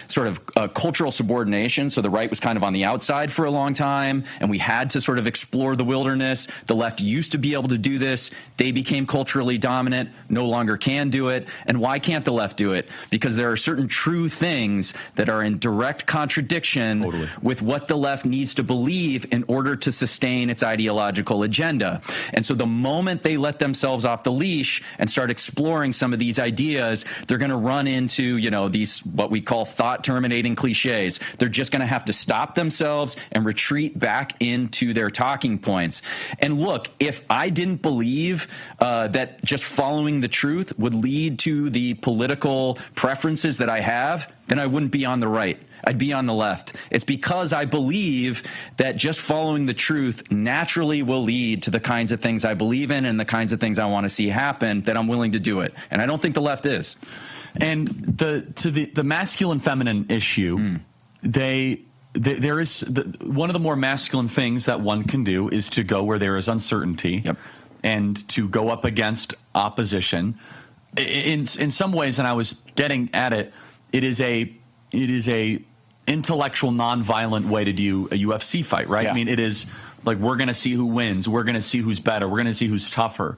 sort of cultural subordination. So the right was kind of on the outside for a long time, and we had to sort of explore the wilderness. The left used to be able to do this. They became culturally dominant, no longer can do it. And why can't the left do it? Because there are certain true things that are in direct contradiction with what the left needs to believe in order to sustain its ideological agenda. And so the moment they let themselves off the leash and start exploring some of these ideas, they're going to run into, these what we call thought terminating cliches. They're just going to have to stop themselves and retreat back into their talking points. And look, if I didn't believe that just following the truth would lead to the political preferences that I have, then I wouldn't be on the right. I'd be on the left. It's because I believe that just following the truth naturally will lead to the kinds of things I believe in and the kinds of things I want to see happen, that I'm willing to do it. And I don't think the left is. And the masculine feminine issue, there is one of the more masculine things that one can do is to go where there is uncertainty and to go up against opposition. In some ways, and I was getting at it, it is a intellectual, nonviolent way to do a UFC fight, right? Yeah. I mean, it is like, we're going to see who wins. We're going to see who's better. We're going to see who's tougher.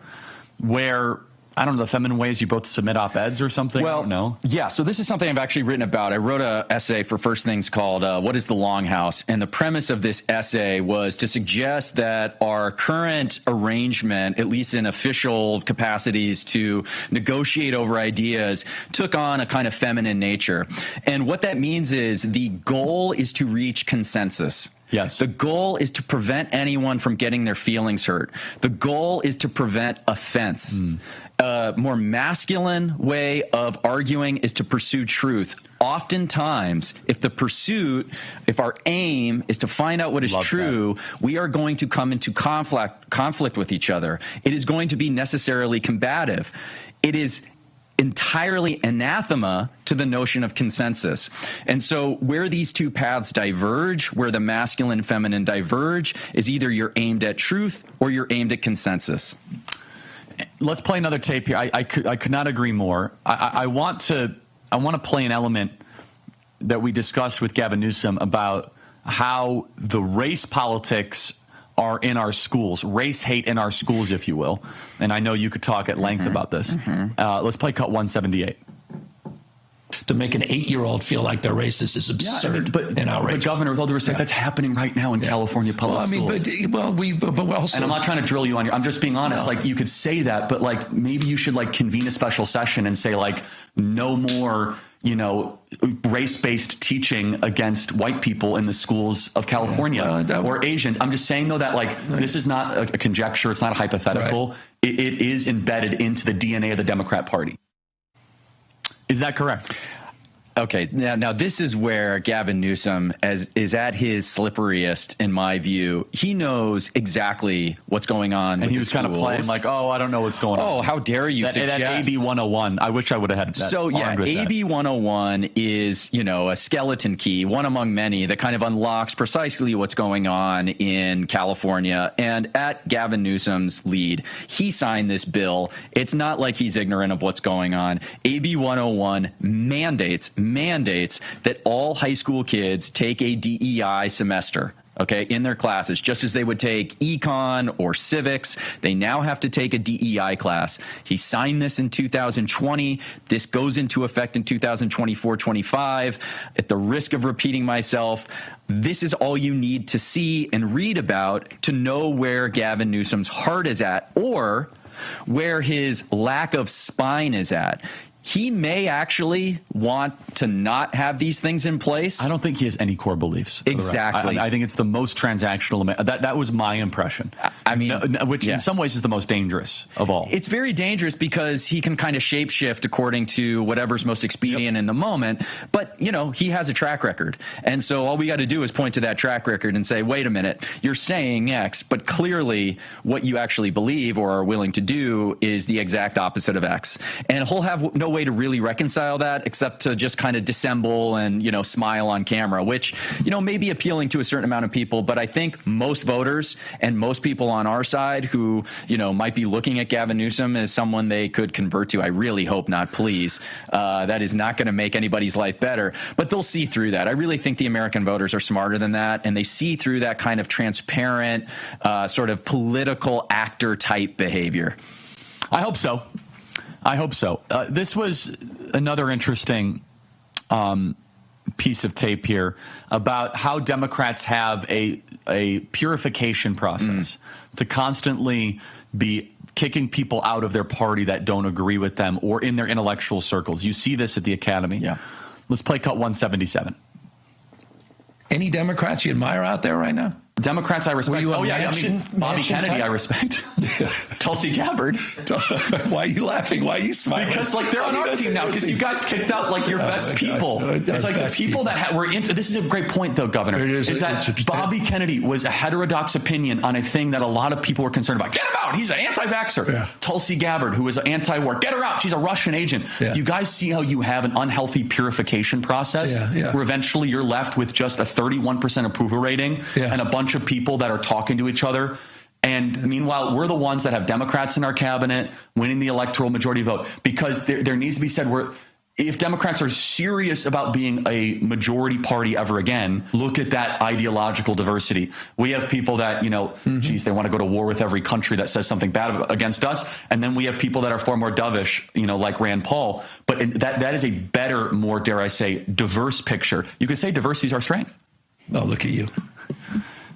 Where, I don't know, the feminine ways you both submit op-eds or something? Well, I don't know. Yeah, so this is something I've actually written about. I wrote an essay for First Things called What is the Longhouse? And the premise of this essay was to suggest that our current arrangement, at least in official capacities to negotiate over ideas, took on a kind of feminine nature. And what that means is the goal is to reach consensus. Yes. The goal is to prevent anyone from getting their feelings hurt. The goal is to prevent offense. A more masculine way of arguing is to pursue truth. Oftentimes, if our aim is to find out what is true, we are going to come into conflict with each other. It is going to be necessarily combative. It is entirely anathema to the notion of consensus. And so where these two paths diverge, where the masculine and feminine diverge, is either you're aimed at truth or you're aimed at consensus. Let's play another tape here. I could not agree more. I want to play an element that we discussed with Gavin Newsom about how the race politics are in our schools, race hate in our schools, if you will. And I know you could talk at length about this. Let's play cut 178. To make an 8-year-old feel like they're racist is absurd and outrageous. But Governor, with all due respect, that's happening right now in California public schools. But we're also, and I'm not trying to drill you on I'm just being honest. Like, you could say that, but like, maybe you should like convene a special session and say like, no more, race-based teaching against white people in the schools of California or Asians. I'm just saying, though, that like, this is not a conjecture. It's not a hypothetical. Right. It is embedded into the DNA of the Democrat Party. Is that correct? Okay, now this is where Gavin Newsom is at his slipperiest, in my view. He knows exactly what's going on. And he was kind of playing like, I don't know what's going on. Oh, how dare you suggest. That AB 101, I wish I would have had that. So, yeah, AB 101 is, a skeleton key, one among many, that kind of unlocks precisely what's going on in California. And at Gavin Newsom's lead, he signed this bill. It's not like he's ignorant of what's going on. AB 101 mandates that all high school kids take a DEI semester, in their classes, just as they would take econ or civics. They now have to take a DEI class. He signed this in 2020. This goes into effect in 2024-25. At the risk of repeating myself, this is all you need to see and read about to know where Gavin Newsom's heart is at, or where his lack of spine is at. He may actually want to not have these things in place. I don't think he has any core beliefs. Exactly. I think it's the most transactional. That was my impression. I mean, which in some ways is the most dangerous of all. It's very dangerous because he can kind of shapeshift according to whatever's most expedient in the moment. But, he has a track record. And so all we got to do is point to that track record and say, wait a minute, you're saying X, but clearly what you actually believe or are willing to do is the exact opposite of X. And he'll have no way to really reconcile that except to just kind of dissemble and, smile on camera, which, may be appealing to a certain amount of people. But I think most voters and most people on our side who, might be looking at Gavin Newsom as someone they could convert to, I really hope not, please. That is not going to make anybody's life better, but they'll see through that. I really think the American voters are smarter than that, and they see through that kind of transparent, sort of political actor type behavior. I hope so. This was another interesting piece of tape here about how Democrats have a purification process to constantly be kicking people out of their party that don't agree with them or in their intellectual circles. You see this at the Academy. Yeah. Let's play cut 177. Any Democrats you admire out there right now? Democrats I respect. Bobby Kennedy type? I respect. Tulsi Gabbard. Why are you laughing? Why are you smiling? Because they're on our team now. Because you guys kicked out your best people. It's like the people that were into. This is a great point, though, Governor. Is that Bobby Kennedy was a heterodox opinion on a thing that a lot of people were concerned about. Get him out. He's an anti-vaxxer. Yeah. Tulsi Gabbard, who is an anti-war. Get her out. She's a Russian agent. Yeah. You guys see how you have an unhealthy purification process where eventually you're left with just a 31% approval rating and a bunch of people that are talking to each other. And meanwhile, we're the ones that have Democrats in our cabinet winning the electoral majority vote, because there needs to be said, if Democrats are serious about being a majority party ever again, look at that ideological diversity. We have people that, they want to go to war with every country that says something bad against us. And then we have people that are far more dovish, like Rand Paul. But that is a better, more, dare I say, diverse picture. You could say diversity is our strength. Oh, look at you.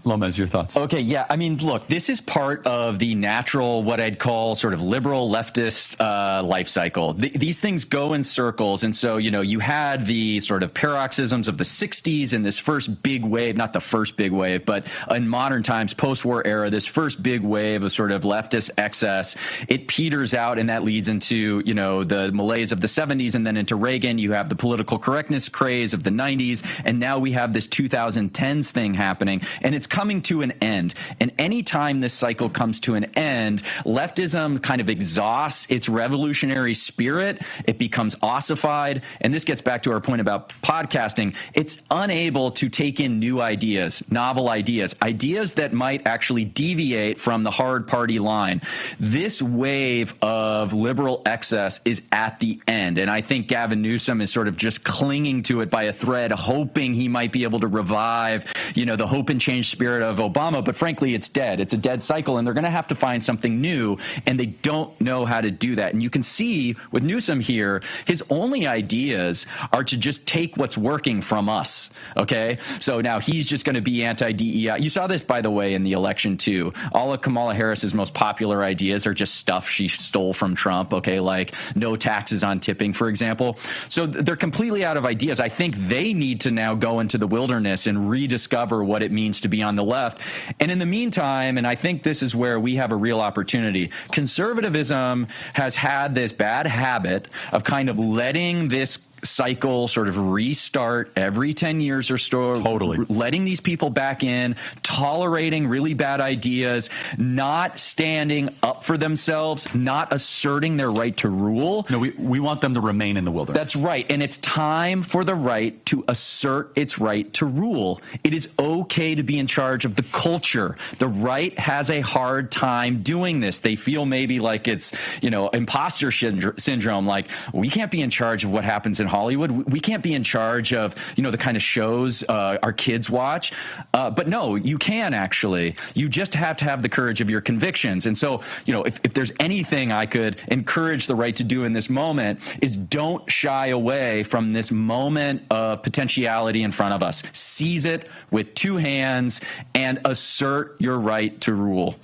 Lomez, your thoughts? Okay, yeah. I mean, look, this is part of the natural, what I'd call sort of liberal leftist life cycle. These things go in circles. And so, you had the sort of paroxysms of the 60s and this first big wave, not the first big wave, but in modern times, post-war era, this first big wave of sort of leftist excess. It peters out, and that leads into, the malaise of the 70s and then into Reagan. You have the political correctness craze of the 90s. And now we have this 2010s thing happening. And it's coming to an end. And anytime this cycle comes to an end, leftism kind of exhausts its revolutionary spirit. It becomes ossified. And this gets back to our point about podcasting. It's unable to take in new ideas, novel ideas that might actually deviate from the hard party line. This wave of liberal excess is at the end. And I think Gavin Newsom is sort of just clinging to it by a thread, hoping he might be able to revive, the hope and change spirit of Obama, but frankly, it's dead. It's a dead cycle, and they're going to have to find something new, and they don't know how to do that. And you can see with Newsom here, his only ideas are to just take what's working from us, okay? So now he's just going to be anti-DEI. You saw this, by the way, in the election, too. All of Kamala Harris's most popular ideas are just stuff she stole from Trump, okay, like no taxes on tipping, for example. So they're completely out of ideas. I think they need to now go into the wilderness and rediscover what it means to be on the left. And in the meantime, and I think this is where we have a real opportunity, conservatism has had this bad habit of kind of letting this cycle sort of restart every 10 years or so. Totally. Letting these people back in, tolerating really bad ideas, not standing up for themselves, not asserting their right to rule. No, we want them to remain in the wilderness. That's right. And it's time for the right to assert its right to rule. It is okay to be in charge of the culture. The right has a hard time doing this. They feel maybe like it's, imposter syndrome. Like, we can't be in charge of what happens in Hollywood. We can't be in charge of, the kind of shows our kids watch. But no, you can actually. You just have to have the courage of your convictions. And so, if there's anything I could encourage the right to do in this moment is don't shy away from this moment of potentiality in front of us. Seize it with two hands and assert your right to rule.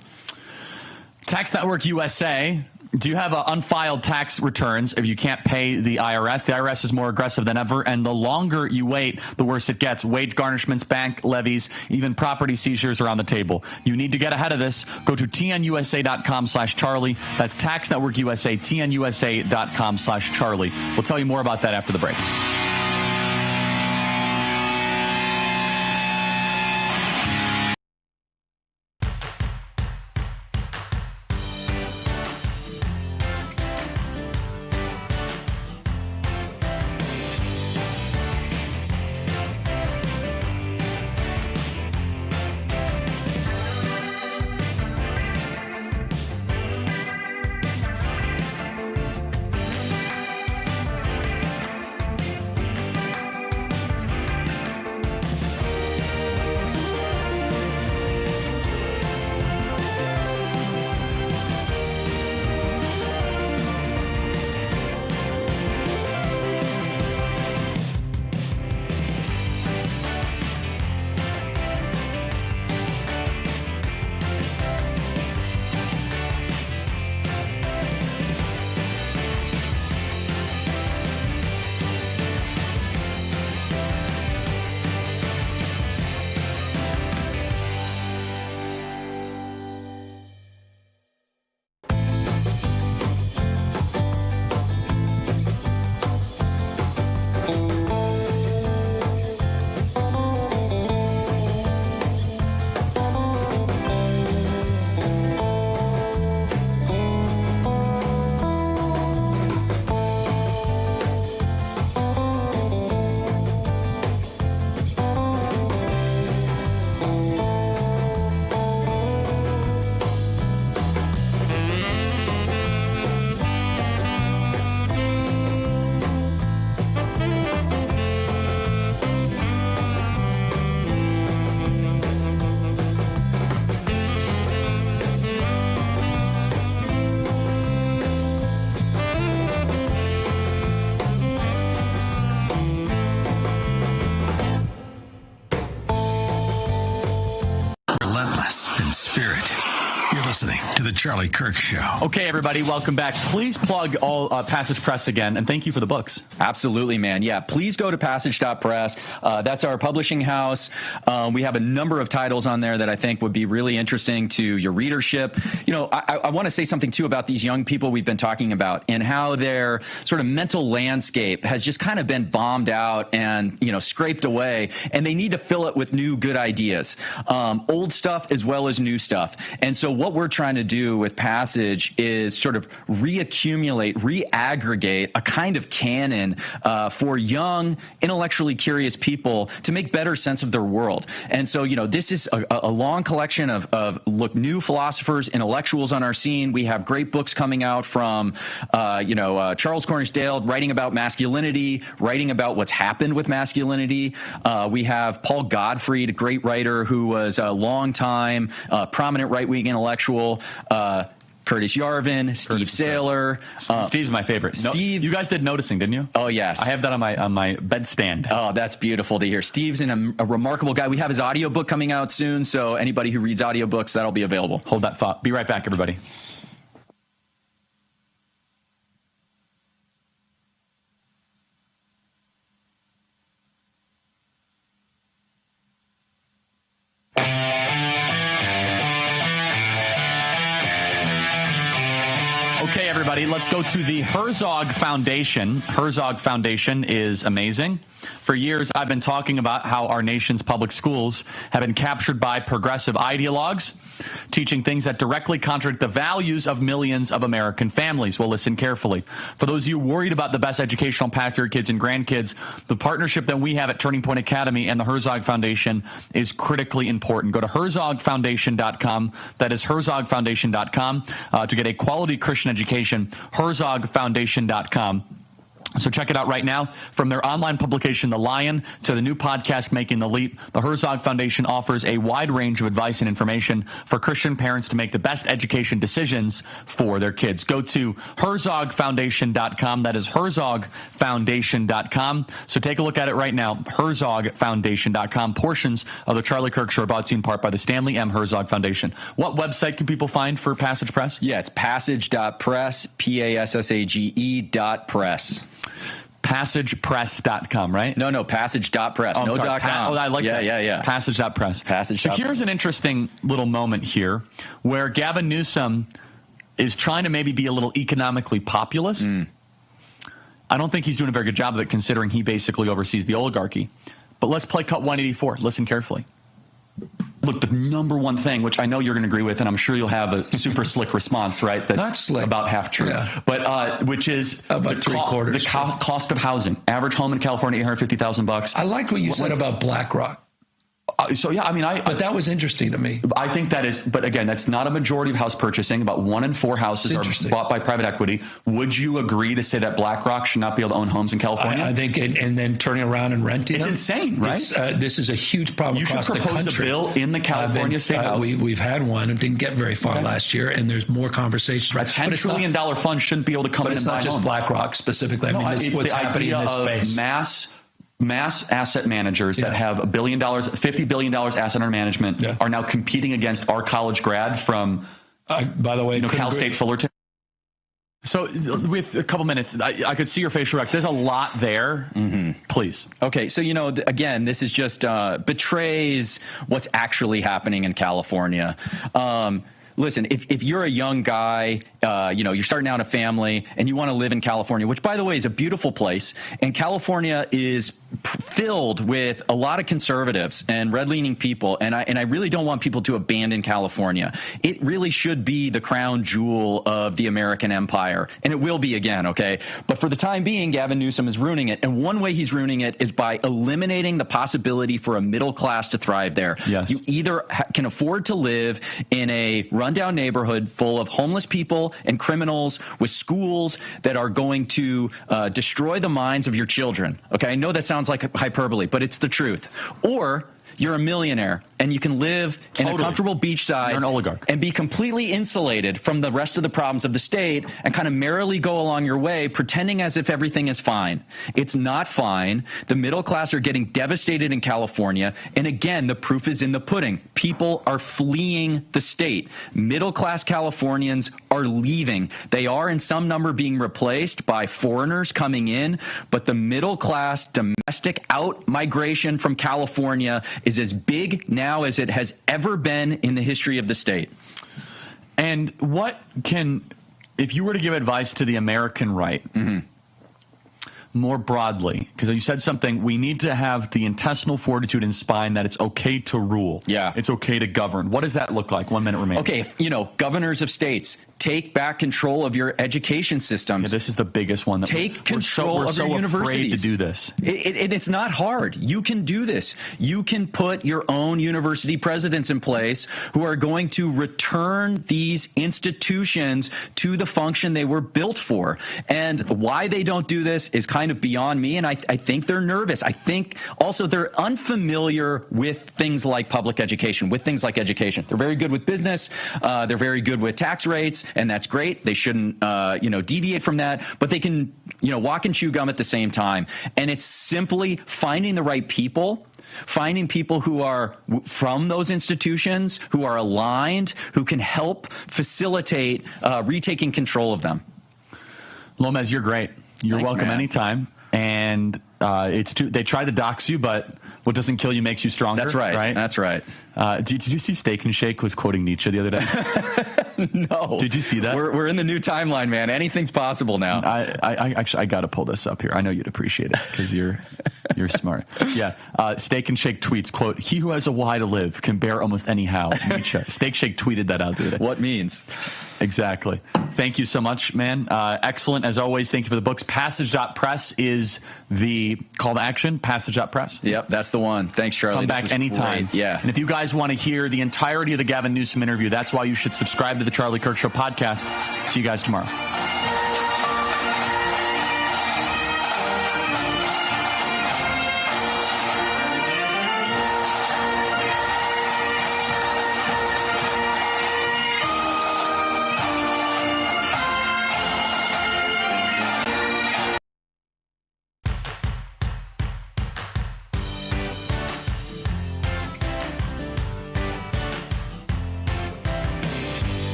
Tax Network USA. Do you have unfiled tax returns if you can't pay the IRS? The IRS is more aggressive than ever, and the longer you wait, the worse it gets. Wage garnishments, bank levies, even property seizures are on the table. You need to get ahead of this. Go to tnusa.com/Charlie. That's Tax Network USA, tnusa.com/Charlie. We'll tell you more about that after the break. listening to The Charlie Kirk Show. Okay, everybody, welcome back. Please plug all Passage Press again, and thank you for the books. Absolutely, man. Yeah, please go to passage.press. That's our publishing house. We have a number of titles on there that I think would be really interesting to your readership. You know, I want to say something, too, about these young people we've been talking about and how their sort of mental landscape has just kind of been bombed out and, you know, scraped away, and they need to fill it with new good ideas, old stuff as well as new stuff. And so what we're trying to do with Passage is sort of reaccumulate, reaggregate a kind of canon for young, intellectually curious people to make better sense of their world. And so, you know, this is a long collection of new philosophers, intellectuals on our scene. We have great books coming out from, Charles Cornish-Dale writing about masculinity, writing about what's happened with masculinity. We have Paul Gottfried, a great writer who was a long-time prominent right-wing intellectual. Curtis Yarvin, Steve Saylor. Steve's my favorite. Steve, you guys did Noticing, didn't you? Oh, yes. I have that on my bedstand. Oh, that's beautiful to hear. Steve's a remarkable guy. We have his audiobook coming out soon, so anybody who reads audiobooks, that'll be available. Hold that thought. Be right back, everybody. everybody. Let's go to the Herzog Foundation. Herzog Foundation is amazing. For years, I've been talking about how our nation's public schools have been captured by progressive ideologues, teaching things that directly contradict the values of millions of American families. Well, listen carefully. For those of you worried about the best educational path for your kids and grandkids, the partnership that we have at Turning Point Academy and the Herzog Foundation is critically important. Go to herzogfoundation.com. That is herzogfoundation.com to get a quality Christian education. herzogfoundation.com. So check it out right now. From their online publication, The Lion, to the new podcast, Making the Leap, the Herzog Foundation offers a wide range of advice and information for Christian parents to make the best education decisions for their kids. Go to herzogfoundation.com. That is herzogfoundation.com. So take a look at it right now. herzogfoundation.com. Portions of the Charlie Kirk Show are brought to you in part by the Stanley M. Herzog Foundation. What website can people find for Passage Press? Yeah, it's passage.press, PASSAGE.press. PassagePress.com, right? No, passage.press. Oh, no sorry. .com. I like that. Yeah. Passage.press. Passage. So here's an interesting little moment here where Gavin Newsom is trying to maybe be a little economically populist. I don't think he's doing a very good job of it, considering he basically oversees the oligarchy. But let's play cut 184. Listen carefully. Look, the number one thing, which I know you're going to agree with, and I'm sure you'll have a super slick response, right? That's not slick. About half true. Yeah. But which is about three-quarters. The cost of housing. Average home in California, $850,000. I like what you said about BlackRock. But that was interesting to me. I think that is, but again, that's not a majority of house purchasing. About 1 in 4 houses are bought by private equity. Would you agree to say that BlackRock should not be able to own homes in California? I think, and then turning around and renting it's them. insane, right? This is a huge problem across the country. You should propose a bill in the California State House. We've had one. It didn't get very far last year, and there's more conversations. A $10 trillion fund shouldn't be able to come in and buy homes. But it's not just BlackRock specifically. This is what's happening in this space. Mass asset managers that have $1 billion, $50 billion asset under management are now competing against our college grad from, by the way, Cal State Fullerton. So with a couple minutes, I could see your facial reaction. There's a lot there. Please. Okay. So, again, this is just betrays what's actually happening in California. Listen, if you're a young guy, you're starting out a family and you want to live in California, which, by the way, is a beautiful place. And California is filled with a lot of conservatives and red-leaning people. And I really don't want people to abandon California. It really should be the crown jewel of the American empire. And it will be again, okay? But for the time being, Gavin Newsom is ruining it. And one way he's ruining it is by eliminating the possibility for a middle class to thrive there. Yes. You either can afford to live in a rundown neighborhood full of homeless people and criminals with schools that are going to destroy the minds of your children. Okay, I know that sounds like hyperbole, but it's the truth. Or you're a millionaire and you can live in a comfortable beachside. You're an oligarch. And be completely insulated from the rest of the problems of the state and kind of merrily go along your way, pretending as if everything is fine. It's not fine. The middle class are getting devastated in California. And again, the proof is in the pudding. People are fleeing the state. Middle class Californians are leaving. They are in some number being replaced by foreigners coming in, but the middle class domestic out migration from California is as big now as it has ever been in the history of the state. And if you were to give advice to the American right, more broadly, because you said something, we need to have the intestinal fortitude and spine that it's okay to rule. Yeah. It's okay to govern. What does that look like? 1 minute remaining. Okay, governors of states, take back control of your education systems. Yeah, this is the biggest one. Take control of your universities. Afraid to do this. It's not hard. You can do this. You can put your own university presidents in place who are going to return these institutions to the function they were built for. And why they don't do this is kind of beyond me, and I think they're nervous. I think also they're unfamiliar with things like public education, with things like education. They're very good with business. They're very good with tax rates. And that's great. They shouldn't, deviate from that. But they can, walk and chew gum at the same time. And it's simply finding the right people, finding people who are from those institutions, who are aligned, who can help facilitate retaking control of them. Lomez, you're great. You're Thanks, welcome man. anytime. And they tried to dox you, but What doesn't kill you makes you stronger. That's right. That's right. Did you see Steak and Shake was quoting Nietzsche the other day? No. Did you see that? We're in the new timeline, man. Anything's possible now. I got to pull this up here. I know you'd appreciate it because you're smart. Yeah. Steak and Shake tweets, quote, "He who has a why to live can bear almost anyhow." Nietzsche. Steak Shake tweeted that out the other day. What means? Exactly. Thank you so much, man. Excellent. As always, thank you for the books. Passage.press is the call to action. Passage.press. Yep, that's the one. Thanks, Charlie. Come back anytime. Great. Yeah. And if you guys want to hear the entirety of the Gavin Newsom interview, that's why you should subscribe to the Charlie Kirk Show podcast. See you guys tomorrow.